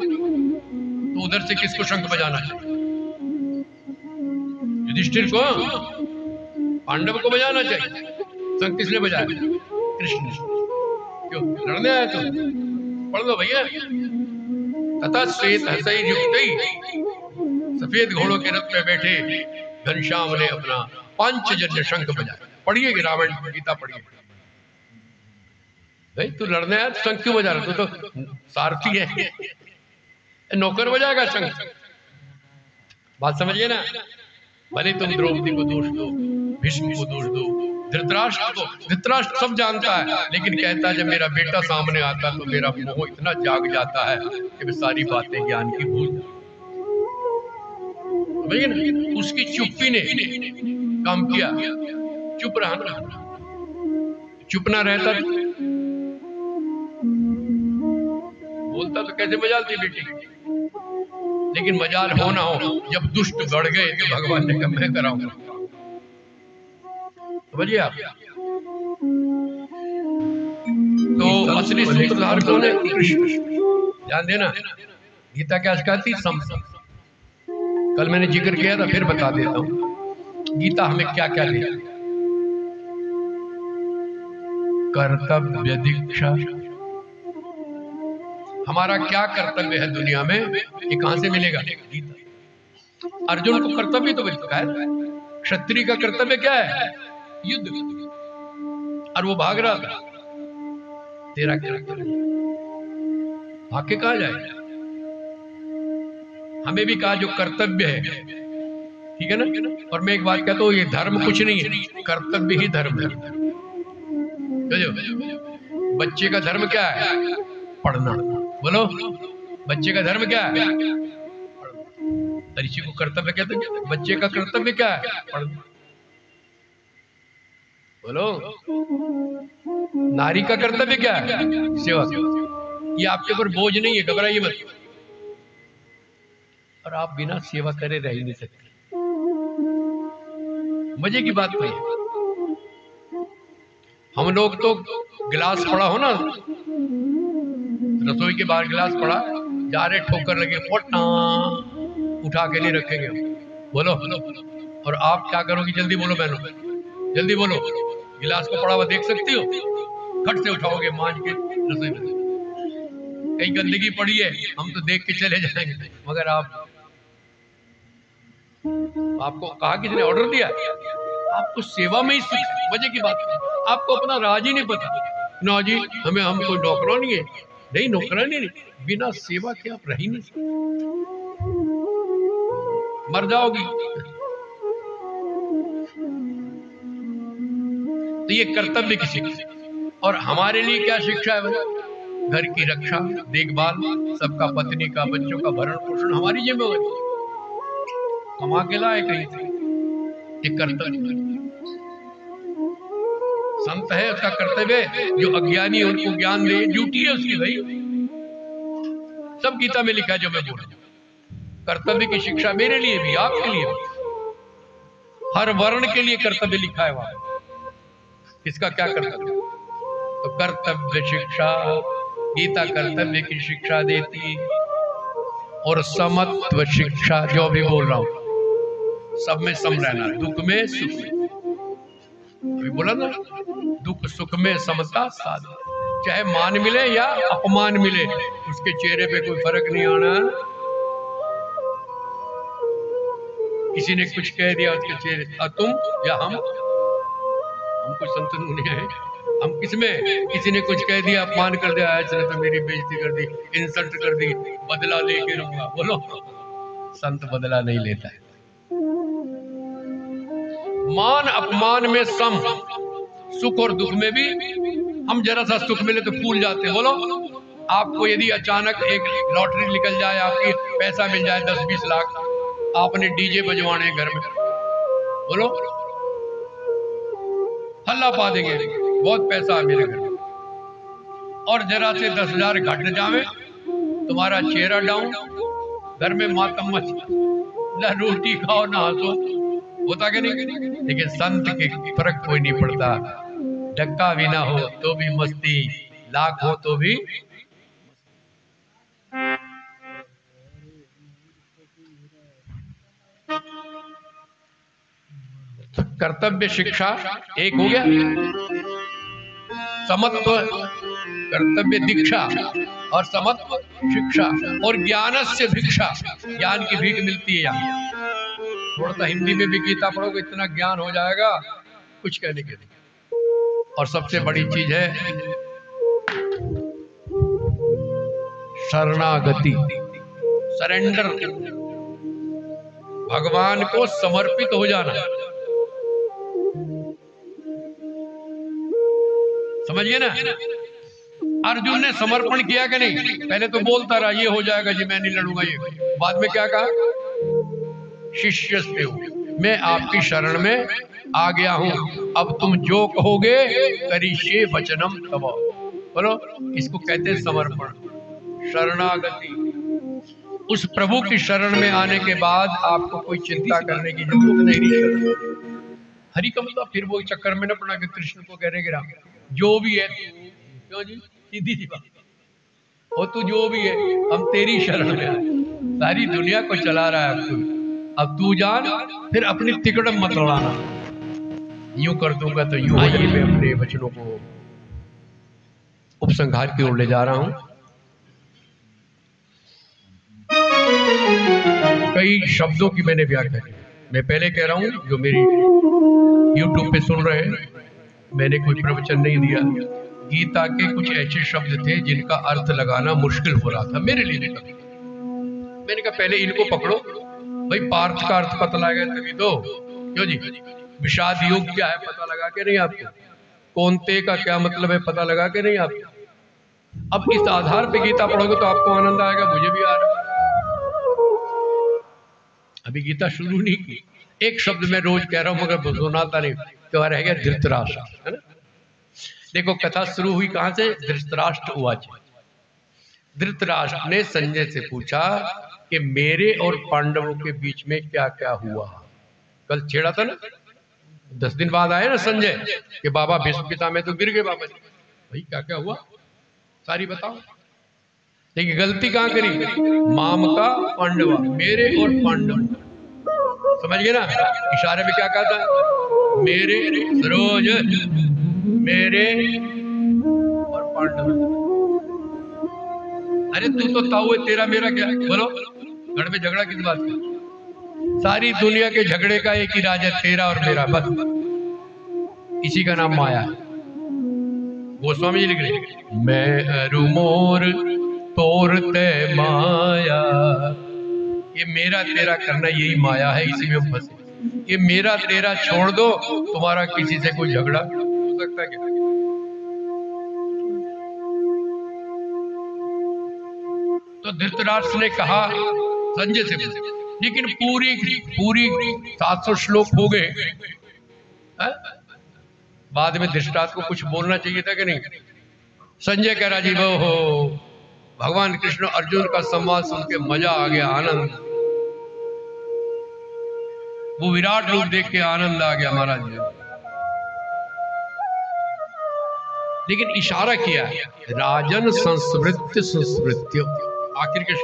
तो उधर से किसको शंख बजाना चाहिए? युधिष्ठिर को, पांडव को बजाना चाहिए। शंख किसने बजाया? कृष्ण। क्यों? लड़ने आया तो पढ़ लो भैया। तथा श्वेत हसई युक्तई, सफेद घोड़ों के रथ पे बैठे घनश्याम ने अपना पांचजन्य शंख बजाया। पढ़िए कि रामायण गीता पढ़िए। भाई तू लड़ने आया तो शंख क्यों बजा रहा? तू तो सारथी है, नौकर बजाएगा शंख। बात समझिए ना। भले तुम द्रौपदी को दोष दो, भीष्म को दोष दो, धृतराष्ट्र सब जानता है, लेकिन कहता है जब मेरा बेटा सामने आता तो मेरा मोह इतना जाग जाता है कि मैं सारी बातें ज्ञान की भूल जाता। उसकी चुप्पी ने काम किया। चुप रहा ना, चुप ना रहता बोलता तो कैसे मजाल थी बेटी। लेकिन मजाल हो ना हो, जब दुष्ट बढ़ गए तो भगवान ने कहा मैं कराऊंगा। समझिए आप। तो असली सूत्रधार कौन है? कृष्ण। ध्यान देना, गीता क्या सिखाती? सम। कल मैंने जिक्र किया था, फिर बता देता हूं गीता हमें क्या क्या देती। कर्तव्य दीक्षा, हमारा क्या कर्तव्य है दुनिया में, ये कहां से मिलेगा? गीता। अर्जुन को कर्तव्य तो मिलता है। क्षत्रिय का कर्तव्य क्या है? युद्ध। और वो भाग रहा था। तेरा कर्तव्य भाग के कहा जाए? हमें भी कहा जो कर्तव्य है, ठीक है ना। और मैं एक बात कहता हूं, ये धर्म कुछ नहीं है, कर्तव्य ही धर्म है। बच्चे का धर्म क्या है? पढ़ना। बोलो, बच्चे का धर्म क्या है? ऋषि को कर्तव्य कहते हैं। बच्चे का कर्तव्य क्या है? पढ़ना। बोलो, नारी का कर्तव्य क्या है? सेवा। ये आपके ऊपर बोझ नहीं है, घबराइए मत। और आप बिना सेवा करे रह ही नहीं सकते। मजे की बात नहीं है। हम लोग तो गिलास पड़ा हो ना, रसोई के बाहर गिलास पड़ा, जा रहे ठोकर लगे, उठा के नहीं रखेंगे। बोलो, और आप क्या करोगे? जल्दी बोलो बहनों, जल्दी बोलो। गिलास को पड़ा हुआ देख सकती हो, खट से उठाओगे मांझ के रसोई में। कहीं गंदगी पड़ी है, हम तो देख के चले जाएंगे, मगर आपको कहा किसने? ऑर्डर दिया? आपको सेवा में ही सुख। मजे की बात है, आपको अपना राज ही नहीं पता। ना जी, हम कोई नौकरानी है। नहीं, नौकरानी नहीं, बिना सेवा के आप रह ही नहीं सकते, मर जाओगी। तो ये कर्तव्य की शिक्षा। और हमारे लिए क्या शिक्षा है? घर की रक्षा, देखभाल, सबका, पत्नी का, बच्चों का भरण पोषण हमारी जिम्मेवारी। कमा के लाए कहीं से, ये कर्तव्य। संत है, उसका कर्तव्य जो अज्ञानी है उनको ज्ञान दे, ड्यूटी है उसकी भाई। सब गीता में लिखा है जो मैं बोल रहा हूं। कर्तव्य की शिक्षा मेरे लिए भी, आपके लिए भी, हर वर्ण के लिए कर्तव्य लिखा है वहां। इसका क्या कर्तव्य? तो कर्तव्य शिक्षा, गीता कर्तव्य की शिक्षा देती। और समत्व शिक्षा, जो भी बोल रहा हूं, सब में सम रहना, दुख में सुख में। अभी बोला ना, दुख सुख में समता साध। चाहे मान मिले या अपमान मिले, उसके चेहरे पे कोई फर्क नहीं आना। किसी ने कुछ कह दिया, उसके चेहरे, तुम या हम कुछ संतन नहीं है। हम किसमें? किसी ने कुछ कह दिया, अपमान कर दिया, इसने तो मेरी बेइज्जती कर दी, इंसल्ट कर दी, बदला लेके रहूंगा। बोलो, संत बदला नहीं लेता है। मान अपमान में सम, सुख और दुख में भी। हम जरा सा सुख मिले तो फूल जाते हैं। बोलो, आपको यदि अचानक एक लॉटरी निकल जाए, आपकी पैसा मिल जाए 10-20 लाख, आपने डीजे बजवाने घर में, बोलो हल्ला पा देंगे, बहुत पैसा है मेरे घर में। और जरा से 10,000 घट जावे, तुम्हारा चेहरा डाउन, घर में मातम मच, ना रोटी खाओ ना हंसो, होता कि नहीं? लेकिन संत के फर्क कोई नहीं पड़ता। डक्का भी ना हो तो भी मस्ती, लाख हो तो भी। कर्तव्य शिक्षा एक हो गया, समत्व कर्तव्य दीक्षा और समत्व शिक्षा। और ज्ञानस्य भिक्षा, ज्ञान की भीख मिलती है यहाँ। थोड़ा सा हिंदी में भी गीता पढ़ोगे इतना ज्ञान हो जाएगा, कुछ कहने के लिए। और सबसे बड़ी चीज है शरणागति, सरेंडर, भगवान को समर्पित हो जाना। समझिए ना, अर्जुन ने समर्पण किया कि नहीं? पहले तो बोलता रहा ये हो जाएगा जी, मैं नहीं लड़ूंगा ये। बाद में क्या कहा? शिष्य मैं आपकी शरण में आ गया हूं, अब तुम जो कहोगे करिष्ये वचनम तव। बोलो, इसको कहते हैं समर्पण, शरणागति। उस प्रभु की शरण में आने के बाद आपको कोई चिंता करने की जरूरत नहीं। हरि का मतलब फिर वो चक्कर में न पड़ा कि कृष्ण को कह रहे कि राम जो भी है तू, क्यों जी, सीधी सी बात, और तू जो भी है हम तेरी शरण में आए। सारी दुनिया को चला रहा है अब तू जान, फिर अपनी तिकड़म मत लड़ाना। यूं कर दूंगा तो यूं। आइए मैं अपने वचनों को उपसंहार की ओर ले जा रहा हूं। कई शब्दों की मैंने व्याख्या की। मैं पहले कह रहा हूं, जो मेरी YouTube पे सुन रहे हैं, मैंने कोई प्रवचन नहीं दिया। गीता के कुछ ऐसे शब्द थे जिनका अर्थ लगाना मुश्किल हो रहा था मेरे लिए। मैंने कहा पहले इनको पकड़ो भाई, पार्थ का अर्थ पता लगा तभी तो। क्यों जी, विषाद योग क्या है पता लगा के नहीं आपको? कौनते का क्या मतलब है पता लगा के नहीं आपको? अब इस आधार पे गीता पढ़ोगे तो आपको आनंद आएगा, मुझे भी आ रहा है। अभी गीता शुरू नहीं की, एक शब्द मैं रोज कह रहा हूं मगर सुनाता नहीं, तो रह गया धृतराष्ट्र, है ना। देखो कथा शुरू हुई कहां से? धृतराष्ट्र उवाच। धृतराष्ट्र ने संजय से पूछा कि मेरे और पांडवों के बीच में क्या क्या हुआ। कल छेड़ा था ना, 10 दिन बाद आए ना संजय कि बाबा भीष्म पिता में तो गिर गए बाबा जी। भाई क्या क्या हुआ सारी बताओ। देखिए गलती कहां करी? माम का पांडवा, मेरे और पांडव। समझ गए ना, इशारे में क्या कहा था? मेरे सरोज, मेरे और पांडव। अरे तू तो ताऊ है, तेरा मेरा क्या? बोलो, घर में झगड़ा किस बात का? सारी दुनिया के झगड़े का एक ही राज है, तेरा और मेरा, बस। इसी का नाम माया। गोस्वामी जी लिख रहे, मैं अरु मोर तोरते माया। ये मेरा तेरा करना यही माया है, इसी में फंसे। ये मेरा तेरा छोड़ दो, तुम्हारा किसी से कोई झगड़ा हो सकता है क्या? तो धृतराष्ट्र ने कहा संजय से, लेकिन पूरी 700 श्लोक हो गए। बाद में धृतराष्ट्र को कुछ बोलना चाहिए था कि नहीं? संजय कह रहा जी वो हो, भगवान कृष्ण अर्जुन का संवाद सुन के मजा आ गया, आनंद, वो विराट रूप देख के आनंद आ गया महाराज जी। लेकिन इशारा किया है, राजन संस्मृत्य संस्मृत्य, आखिर के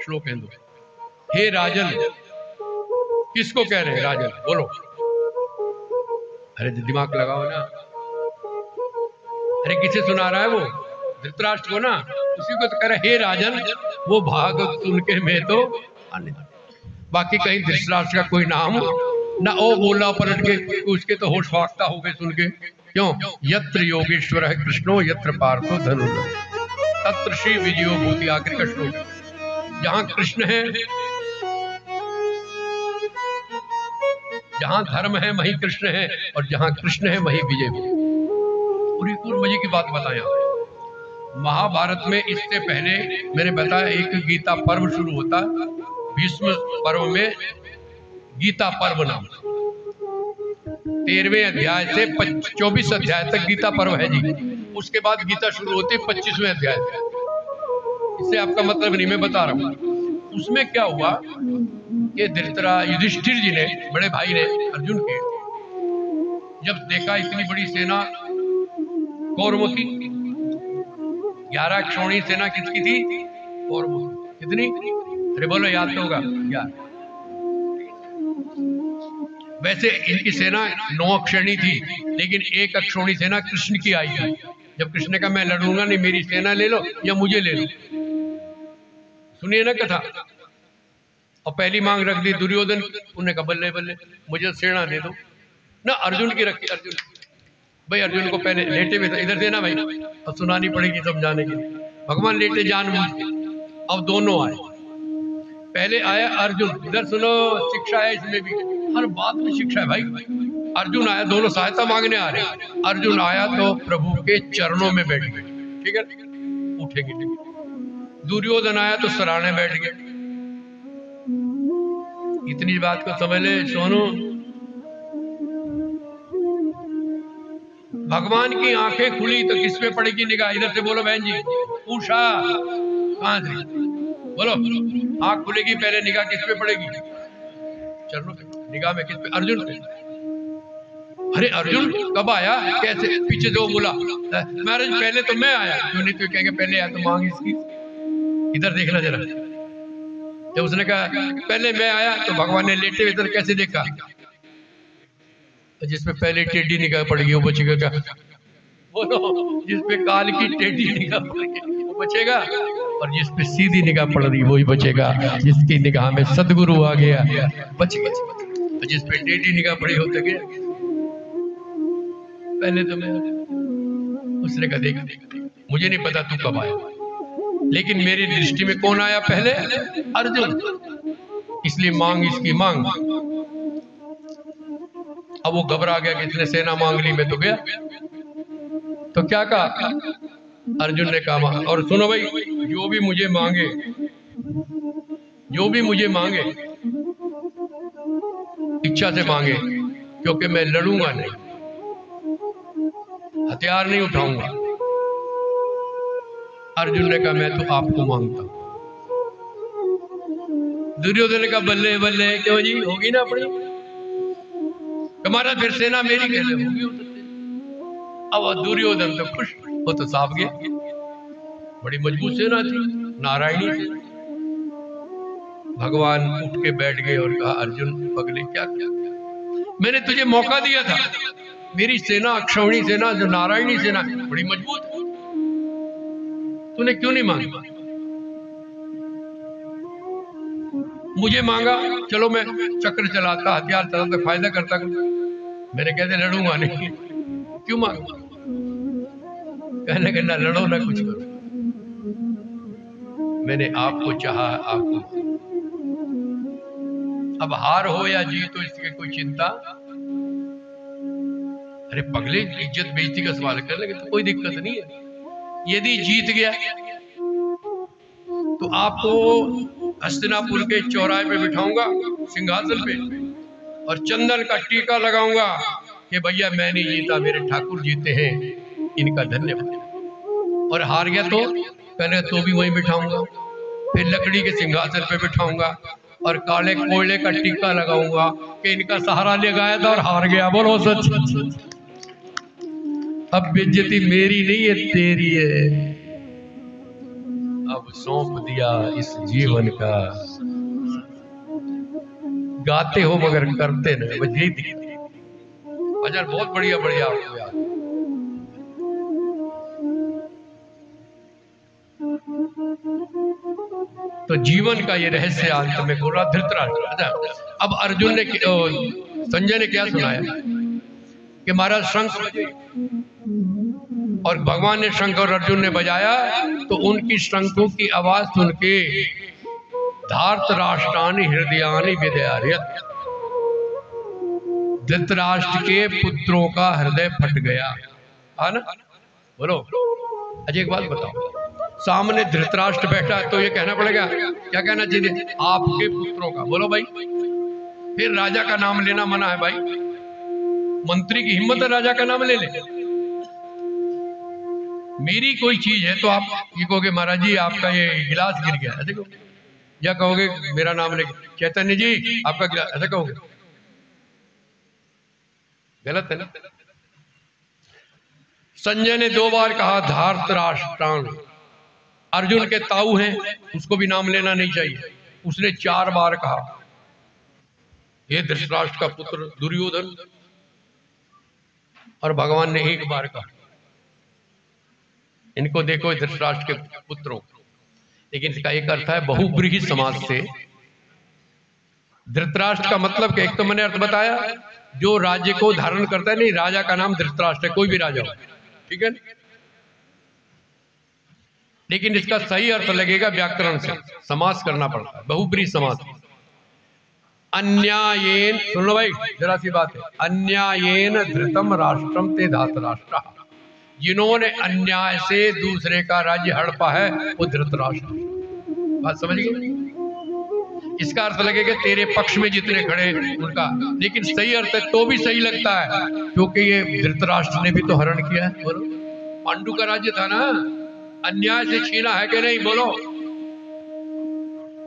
श्लोक हैं दो। हे राजन, किसको कह रहे हैं राजन? बोलो, अरे दिमाग लगाओ ना। अरे किसे सुना रहा है वो? धृतराष्ट्र को ना, उसी को तो कह रहा हे राजन। वो भागवत सुन के मैं तो बाकी कहीं धृतराष्ट्र का कोई नाम ना ओ बोला पलट के, उसके तो होश फाख्ता हो गए सुन के। क्यों? यत्र योगेश्वर है कृष्णो यत्र पार्थो धनुर्धर तत्र श्री विजयो भूति, आखिर का श्लोक। जहां कृष्ण है, जहां धर्म है वहीं कृष्ण है, और जहां कृष्ण है वहीं विजय भी। और एक और मजे की बात बताया, महाभारत में इससे पहले मैंने बताया एक गीता पर्व शुरू होता, भीष्म पर्व में गीता पर्व नाम, 13वें अध्याय से 24 अध्याय तक गीता पर्व है जी। उसके बाद गीता शुरू होती है 25वें अध्याय से। इससे आपका मतलब नहीं, मैं बता रहा हूं। उसमें क्या हुआ कि युधिष्ठिर जी ने, बड़े भाई ने अर्जुन के, जब देखा इतनी बड़ी सेना कौरवों की, 11 क्षौणी सेना किसकी थी? कौरवों की। कितनी? अरे बोलो, याद तो होगा 11। वैसे इनकी सेना 9 अक्षौणी थी, लेकिन 1 अक्षौणी सेना कृष्ण की आई थी। जब कृष्ण ने कहा मैं लड़ूंगा नहीं, मेरी सेना ले लो या मुझे ले लो। सुनिए ना कथा। और पहली मांग रख दी दुर्योधन, उन्होंने कहा बल्ले बल्ले मुझे सेना दे दो ना, अर्जुन की रखी। अर्जुन भाई, अर्जुन को पहले लेटे हुए इधर देना भाई, और सुनानी पड़ेगी समझाने के लिए। भगवान लेटे जानबूझ के, अब दोनों आए। पहले आया अर्जुन, इधर सुनो शिक्षा है इसमें भी, हर बात में शिक्षा है भाई। अर्जुन आया, दोनों सहायता मांगने आ रहे हैं। अर्जुन आया तो प्रभु के चरणों में बैठ गए, ठीक है, उठेंगे ठीक है। दुर्योधन आया तो सराहने बैठ गए। इतनी बात को समझ ले सोनू, भगवान की आंखें खुली तो किस पे पड़ेगी निगाह? इधर से बोलो बहन जी, उषा कहां थी? बोलो, आंख खुलेगी पहले निगाह किस पे पड़ेगी? चरणों पे। निगाह में किस पे? अर्जुन पे। अरे अर्जुन कब आया? कैसे? पीछे दो बोला महाराज पहले तो मैं आया। क्यों नहीं? तो कहेंगे पहले आया तो मांग इसकी। इधर देखना जरा, जब उसने कहा पहले मैं आया तो भगवान ने लेटे इधर कैसे देखा? जिसपे पहले टेढ़ी निगाह पड़ेगी वो बचेगा क्या? बोलो, जिसपे काल की टेढ़ी निगाह पड़ेगी वो बचेगा, और जिसपे सीधी निगाह पड़ रही वही बचेगा। जिसकी निगाह में सदगुरु आ गया बच गया, और जिसपे टेढ़ी निगाह पड़ी होते गया पहले तो मैं। उसने कहा देख मुझे नहीं पता तू कब आया, लेकिन मेरी दृष्टि में कौन आया पहले? अर्जुन, इसलिए मांग इसकी मांग। अब वो घबरा गया कि इसने सेना मांग ली, मैं तो गया। तो क्या कहा अर्जुन ने? कहा और सुनो भाई, जो भी मुझे मांगे, जो भी मुझे मांगे इच्छा से मांगे, क्योंकि मैं लड़ूंगा नहीं, हथियार नहीं उठाऊंगा। अर्जुन ने कहा मैं तो आपको मांगता हूं। दुर्योधन ने कहा बल्ले बल्ले, क्यों जी? होगी ना अपनी तुम्हारा, फिर सेना मेरी कैसे होगी? अब दुर्योधन तो खुश, वो तो साफ गया, बड़ी मजबूत सेना थी, नारायणी थी। भगवान उठ के बैठ गए और कहा अर्जुन पगले क्या किया? मैंने तुझे मौका दिया था, मेरी सेना अक्षौणी सेना जो नारायणी सेना बड़ी मजबूत, तूने क्यों नहीं मांगा? मुझे मांगा, चलो मैं चक्र चलाता, हथियार चलाता, फायदा करता। मैंने कहते लड़ूंगा नहीं, क्यों मांगा? कहने के ना लड़ो ना कुछ करो, मैंने आपको चाहा, आपको। अब हार हो या जीत तो इसकी कोई चिंता। अरे पगले, इज्जत बेइज्जती का सवाल कर लेंगे तो कोई दिक्कत नहीं है। यदि जीत गया तो आपको हस्तिनापुर के चौराहे पे बिठाऊंगा, सिंहासन पे, और चंदन का टीका लगाऊंगा कि भैया मैं नहीं जीता, मेरे ठाकुर जीते हैं, इनका धन्यवाद। और हार गया तो कहने तो भी वहीं बिठाऊंगा, फिर लकड़ी के सिंहासन पे बिठाऊंगा और काले कोयले का टीका लगाऊंगा कि इनका सहारा ले गया था और हार गया। बोलो सच। अब बेइज्जती मेरी नहीं है, तेरी है। अब सौंप दिया इस जीवन का, गाते हो मगर करते नहीं, बस यही दिखती। भजन बहुत बढ़िया बढ़िया आपको याद। तो जीवन का ये रहस्य अंत में बोला धृतराष्ट्र। अच्छा, अब अर्जुन ने, संजय ने क्या सुनाया कि महाराज शंख बजे, और भगवान ने शंख और अर्जुन ने बजाया, तो उनकी शंखों की आवाज सुन के धार्तराष्ट्रानि हृदयानि विदारयत्, धृतराष्ट्र के पुत्रों का हृदय फट गया। है ना? बोलो। अच्छा एक बात बताओ, सामने धृतराष्ट्र बैठा है तो ये कहना पड़ेगा, क्या कहना चाहिए? आपके पुत्रों का। बोलो भाई, फिर राजा का नाम लेना मना है भाई। मंत्री की हिम्मत है राजा का नाम ले ले? मेरी कोई चीज है तो आप ये कहोगे महाराज जी आपका ये गिलास गिर गया, ऐसे कहोगे? या कहोगे मेरा नाम ले चैतन्य जी आपका गिलास, ऐसे कहोगे? गलत है ना? संजय ने 2 बार कहा धार्तराष्ट्रान। अर्जुन के ताऊ हैं, उसको भी नाम लेना नहीं चाहिए। उसने 4 बार कहा हे धृतराष्ट्र का पुत्र दुर्योधन, और भगवान ने 1 बार कहा। इनको देखो धृतराष्ट्र के पुत्रों। लेकिन इसका एक अर्थ है बहुब्रीही समाज से धृतराष्ट्र का मतलब क्या? एक तो मैंने अर्थ बताया, जो राज्य को धारण करता है, नहीं, राजा का नाम धृतराष्ट्र है, कोई भी राजा हो, ठीक है। लेकिन इसका सही अर्थ लगेगा व्याकरण से, समास करना पड़ता है, बहुब्रीहि समास। अन्यायेन, सुन लो भाई जरा सी बात है, अन्यायेन धृतम राष्ट्रम ते धातराष्ट्र, जिन्होंने अन्याय से दूसरे का राज्य हड़पा है वो धृतराष्ट्र। बात समझ गए? इसका अर्थ लगेगा तेरे पक्ष में जितने खड़े उनका, लेकिन सही अर्थ है तो भी सही लगता है, क्योंकि ये धृतराष्ट्र ने भी तो हरण किया है। बोलो, पांडु का राज्य था ना, अन्याय से छीना है कि नहीं? बोलो।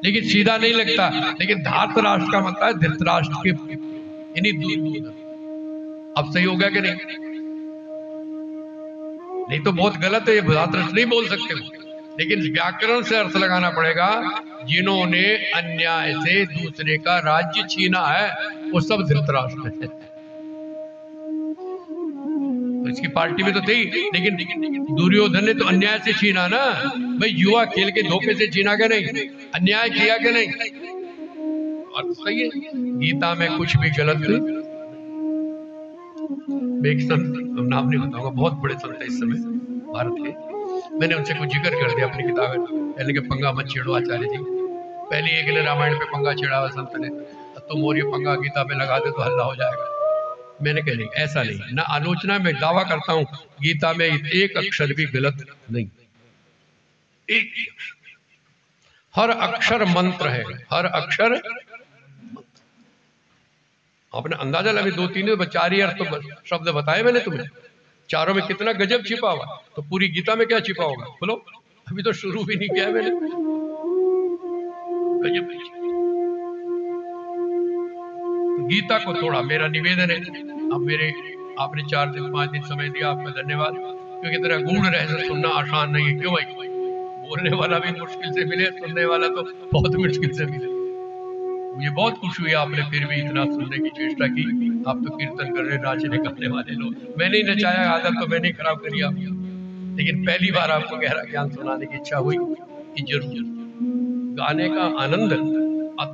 लेकिन सीधा नहीं लगता, लेकिन धातराष्ट्र का मतलब है धृतराष्ट्र के, यानी दूर। अब सही हो गया कि नहीं? नहीं तो बहुत गलत है, ये धातराष्ट्र नहीं बोल सकते हो, लेकिन व्याकरण से अर्थ लगाना पड़ेगा, जिन्होंने अन्याय से दूसरे का राज्य छीना है वो सब धृतराष्ट्र है। तो इसकी पार्टी में तो थी, लेकिन दुर्योधन ने तो अन्याय से छीना ना भाई, युवा खेल के धोखे से छीना के नहीं, अन्याय किया के नहीं। अर्थ सही है, गीता में कुछ भी गलत नहीं। मैं एक संत, नाम नहीं बताऊंगा, बहुत बड़े संत है इस समय भारत के, मैंने उनसे कुछ जिक्र कर दिया अपनी किताब में, पहले के पंगा मत छेड़ो आचार्य जी, पहले एक ने रामायण पे पंगा छेड़ा हुआ संत ने, तुम और ये पंगा गीता पे लगा दे तो हल्ला हो जाएगा। मैंने कहा नहीं, ऐसा नहीं ना, आलोचना में दावा करता हूं गीता में एक अक्षर भी गलत नहीं, एक हर अक्षर मंत्र है, हर अक्षर। आपने अंदाजा लगा, 2-3 4 ही अर्थ शब्द बताए मैंने तुम्हें, चारों में कितना गजब छिपा हुआ, तो पूरी गीता में क्या छिपा होगा? बोलो, अभी तो शुरू भी नहीं किया मैंने, गजब। गीता को थोड़ा, मेरा निवेदन है, अब आपने 4 दिन 5 दिन समय दिया, आपका धन्यवाद, क्योंकि तेरा गूढ़ रहस्य सुनना आसान नहीं है। क्यों भाई? बोलने वाला भी मुश्किल से मिले, सुनने वाला तो बहुत मुश्किल से मिले। मुझे बहुत खुशी हुई आपने फिर भी इतना सुनने की चेष्टा की। आप तो कीर्तन कर रहे, नाचने गाने वाले लोग, मैंने ही नचाया, आदत तो मैंने ही खराब करी आप, लेकिन पहली बार आपको गहरा ज्ञान सुनाने की इच्छा हुई कि जरूर। गाने का आनंद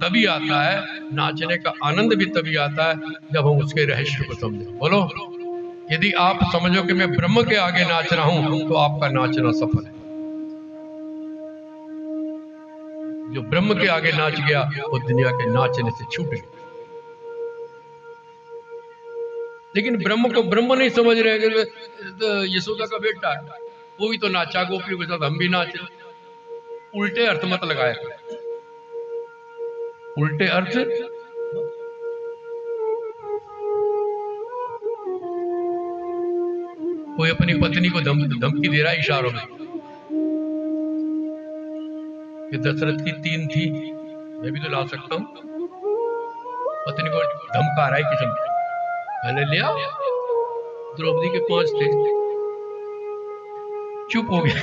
तभी आता है, नाचने का आनंद भी तभी आता है जब हम उसके रहस्य को समझें। बोलो, यदि आप समझो कि मैं ब्रह्म के आगे नाच रहा हूं तो आपका नाचना सफल है। जो ब्रह्म के आगे नाच गया वो दुनिया के नाचने से छूट गया। लेकिन ब्रह्म को ब्रह्म नहीं समझ रहे, तो यशोदा का बेटा है, वो भी तो नाचा गोपियों के साथ, हम भी नाचे। उल्टे अर्थ मत लगाए, उल्टे अर्थ। कोई अपनी पत्नी को धमकी दे रहा है इशारों में कि दशरथ की 3 थी, मैं भी तो ला सकता हूं, पत्नी को धमका रहा है किस्म, मैंने लिया, द्रौपदी के 5 थे, चुप हो गया।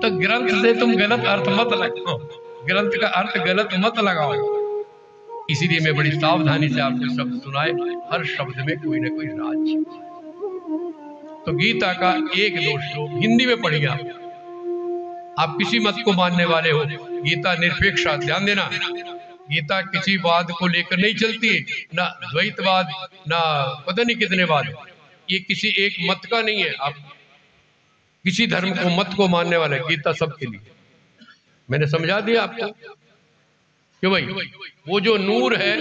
तो ग्रंथ से तुम गलत अर्थ मत लगाओ, ग्रंथ का अर्थ गलत मत लगाओ। इसीलिए मैं बड़ी सावधानी से आपको शब्द सुनाए, हर शब्द में कोई ना कोई राज। तो गीता का एक दो श्लोक हिंदी में पढ़िए आप किसी मत को मानने वाले हो, गीता निरपेक्ष, ध्यान देना, गीता किसी वाद को लेकर नहीं चलती है, ना द्वैतवाद, ना पता नहीं कितने वाद, ये किसी एक मत का नहीं है। आप किसी धर्म को मत को मानने वाले, गीता सबके लिए। मैंने समझा दिया आपको क्यों भाई? वो जो नूर है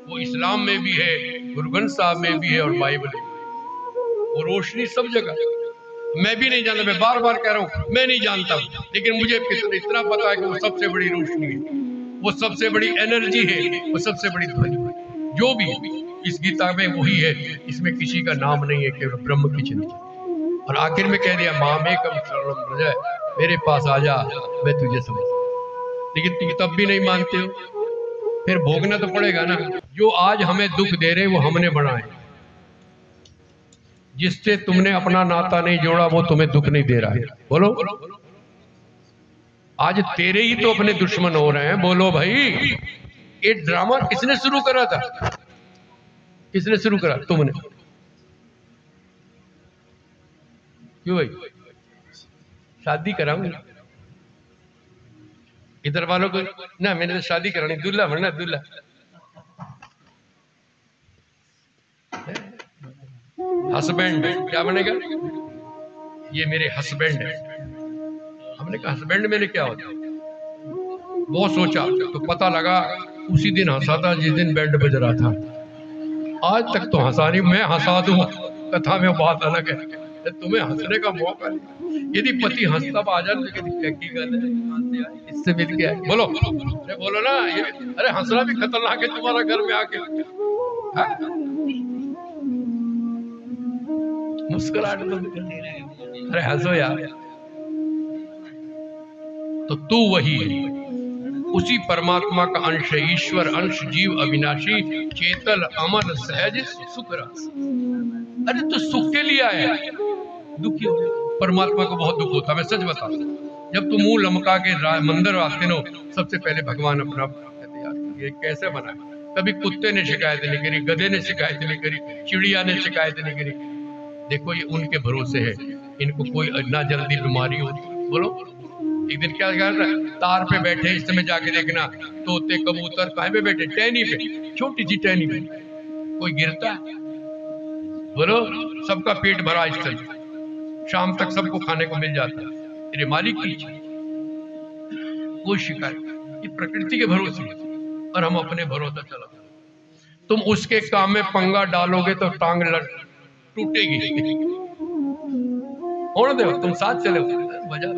वो इस्लाम में भी है, गुरु ग्रंथ साहब में भी है और बाइबल में, वो रोशनी सब जगह। मैं भी नहीं जानता, मैं बार बार कह रहा हूं मैं नहीं जानता, लेकिन मुझे इतना पता है कि वो सबसे बड़ी रोशनी है, वो सबसे बड़ी एनर्जी है, वो सबसे बड़ी ध्वनि है। जो भी इस गीता में वही है, इसमें किसी का नाम नहीं है, केवल ब्रह्म की चिंता। और आखिर में कह दिया मामेकम शरणं व्रज, मेरे पास आ जा, मैं तुझे समझ। लेकिन तुम तब भी नहीं मानते हो, फिर भोगना तो पड़ेगा ना। जो आज हमें दुख दे रहे वो हमने बनाए, जिससे तुमने अपना नाता नहीं जोड़ा वो तुम्हें दुख नहीं दे रहा है। बोलो, आज तेरे ही तो अपने दुश्मन हो रहे हैं। बोलो भाई, ये ड्रामा किसने शुरू करा था? किसने शुरू करा? तुमने। क्यों भाई? शादी कराऊंगी, इधर वालों को ना, मैंने तो शादी करानी, दूल्हा बनना, दूल्हा। हस्बैंड क्या बनेगा? ये मेरे हस्बैंड है। हमने कहा हस्बैंड मेरे क्या होता? बहुत सोचा तो पता लगा उसी दिन हंसा था जिस दिन बैंड बज रहा था। आज तक तो हंसा नहीं, मैं हंसा दूं कथा में बात अलग है, तुम्हें हंसने का मौका नहीं। यदि पति हंसता आ जाए तो क्या गल है, इससे मिल के बोलो, अरे बोलो ना, ये अरे हंसना भी खतरनाक है तुम्हारा घर में आके। मुस्कुराहट तो अरे हंसो यार। तो तू वही है, उसी परमात्मा का अंश है, ईश्वर अंश, जीव अविनाशी, चेतल अमर सहज सुख रस। अरे तू सुख के लिए आया, दुखी हो परमात्मा को बहुत दुख होता है। मैं सच बता, जब तुम मुंह लमका के मंदिर आते हो, सबसे पहले भगवान अपना कहते यार ये कैसे बना। कभी कुत्ते ने शिकायत नहीं करी, गधे ने शिकायत नहीं करी, चिड़िया ने शिकायत नहीं करी। देखो ये उनके भरोसे है, इनको कोई ना जल्दी बीमारी होती। बोलो एक दिन क्या कर रहा है, तार पे बैठे, इस समय जाके देखना तोते कबूतर कहाँ पे बैठे, टहनी पे, छोटी सी टहनी पे, कोई गिरता है? बोलो सबका पेट भरा, इस तरह शाम तक सबको खाने को मिल जाता है, तेरे मालिक की इच्छा, कोई शिकायत। ये प्रकृति के भरोसे और हम अपने भरोसे चला। तुम उसके काम में पंगा डालोगे तो टांग टूटेगी। होने दो, तुम साथ चले बजा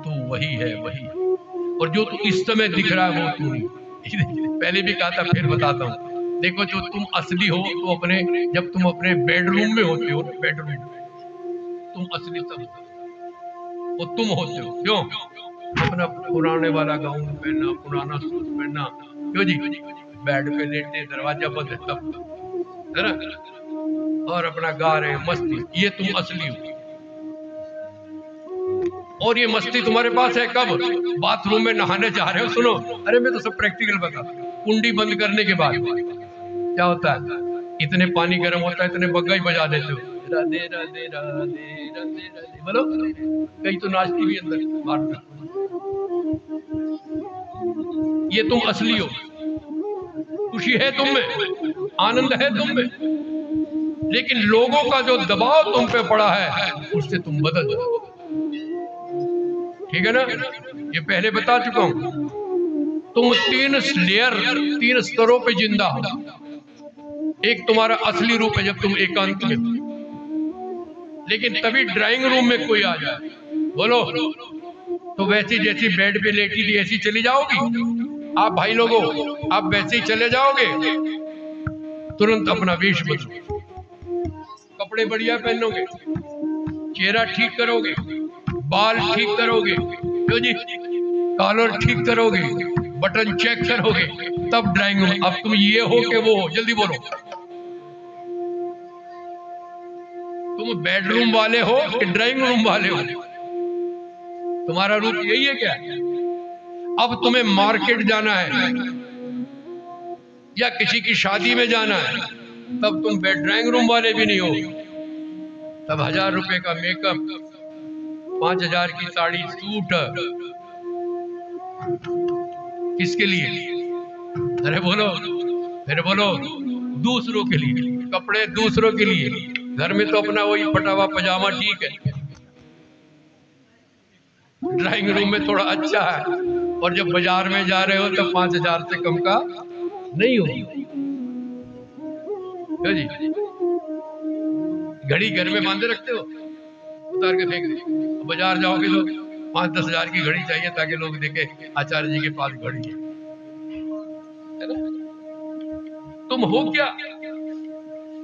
तू वही है, वही। और जो तू इस समय दिख रहा है वो तू नहीं। पहले भी कहा था, फिर बताता हूँ। देखो जो तुम असली हो तो अपने, जब तुम अपने बेडरूम में होते हो, बेडरूम तुम असली तब वो तुम होते हो। क्यों? अपना पुराने वाला गाउन पहनना, पुराना सूट पहनना, क्यों जी, बेड पे लेटे, दरवाजा बंद है तब, है ना, और अपना गा रहे मस्ती, ये तुम असली हो। और ये मस्ती तुम्हारे पास है कब? बाथरूम में नहाने जा रहे हो। सुनो, अरे मैं तो सब प्रैक्टिकल बता, कुंडी बंद करने के बाद क्या होता है, इतने पानी गर्म होता है, इतने बग्गा ही बजा देते हो, राधे राधे राधे राधे राधे, बोलो। कहीं तो नाचती भी अंदर बाहर में। ये तुम असली हो, खुशी है तुम में, आनंद है तुम में, लेकिन लोगों का जो दबाव तुम पे पड़ा है उससे तुम बदल जाओ। ठीक है ना? ये पहले बता चुका हूं। तुम तीन लेयर, तीन स्तरों पे जिंदा हो। एक तुम्हारा असली रूप है जब तुम एकांत में हो, लेकिन तभी ड्राइंग रूम में कोई आ जाए, बोलो तो वैसी जैसी बेड पे लेटी थी ऐसी चली जाओगी आप? भाई लोगों, आप वैसे ही चले जाओगे? तुरंत अपना वेश बदलो, कपड़े बढ़िया पहनोगे, चेहरा ठीक करोगे, बाल ठीक करोगे, क्यों जी, कॉलर ठीक करोगे, बटन चेक करोगे, तब ड्राइंग रूम। अब तुम ये हो कि वो हो, जल्दी बोलो। तुम बेडरूम वाले हो कि ड्राइंग रूम वाले हो? तुम्हारा रूप यही है क्या? अब तुम्हें मार्केट जाना है या किसी की शादी में जाना है, तब तुम ड्राइंग रूम वाले भी नहीं हो। तब 1000 रुपए का मेकअप, 5000 की साड़ी, सूट, किसके लिए? अरे बोलो, फिर बोलो, दूसरों के लिए, कपड़े दूसरों के लिए। घर में तो अपना वही फटा हुआ पजामा ठीक है, ड्राइंग रूम में थोड़ा अच्छा है, और जब बाजार में जा रहे हो तो 5000 से कम का नहीं हो। क्यों जी? घड़ी घर में बांधे रखते हो, उतार के फेंक दे। बाजार जाओगे तो 5-10 हजार की घड़ी चाहिए ताकि लोग देखे आचार्य जी के पास घड़ी है। तुम हो क्या?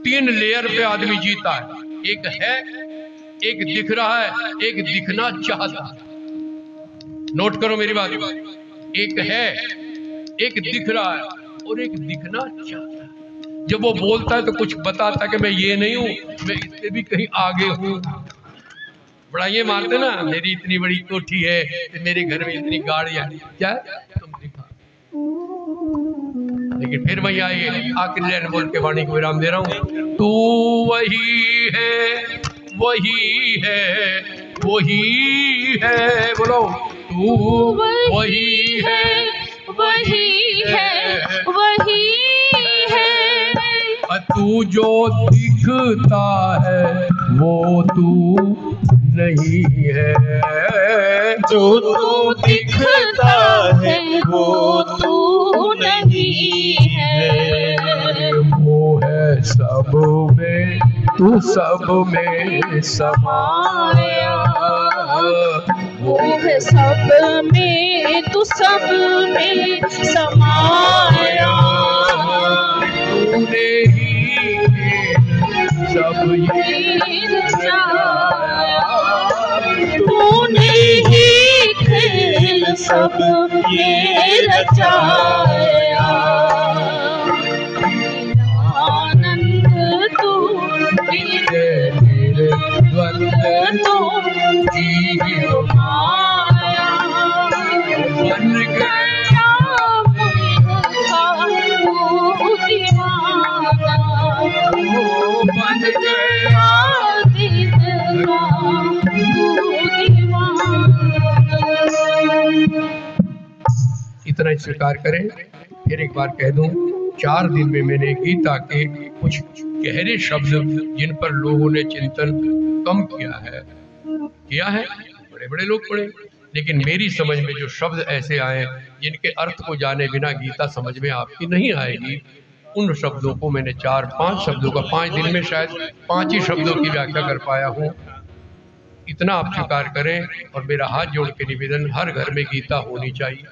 3 लेयर पे आदमी जीता है। एक है, एक दिख रहा है, एक दिखना चाहता है। नोट करो मेरी बात। एक है, एक दिख रहा है और एक दिखना चाहता है। जब वो बोलता है तो कुछ बताता है कि मैं ये नहीं हूं, मैं इससे भी कहीं आगे हूं। बड़ा ये मानते ना, मेरी इतनी बड़ी कोठी है, मेरे घर में इतनी गाड़ियां, क्या तुम दिखा। लेकिन फिर वही आइए, आखिरी लाइन बोल के वाणी को विराम दे रहा हूं। तू वही है, वही है, वही है, बोलो तू वही है, वही है, वही है। तू जो दिखता है वो तू नहीं है, जो तू दिखता है वो तू नहीं है। वो है सब में, तू सब में समाया, वो है सब में, तू सब में समाया। तूने ही सब ये रचाया, तूने ही खेल सब ये रचाया। आनंद तू मेरे द्वंद तो जीव माया, बन गया तू दीवाना, बन गया। दिल का तू दीवाना। इतना ही स्वीकार करें। फिर एक बार कह दूं, 4 दिन में मैंने गीता के कुछ गहरे शब्द जिन पर लोगों ने चिंतन कम किया है, बड़े बड़े लोग पढ़े, लेकिन मेरी समझ में जो शब्द ऐसे आए जिनके अर्थ को जाने बिना गीता समझ में आपकी नहीं आएगी, उन शब्दों को मैंने 4-5 शब्दों का 5 दिन में शायद 5 ही शब्दों की व्याख्या कर पाया हूँ। इतना आप स्वीकार करें और मेरा हाथ जोड़ के निवेदन, हर घर में गीता होनी चाहिए।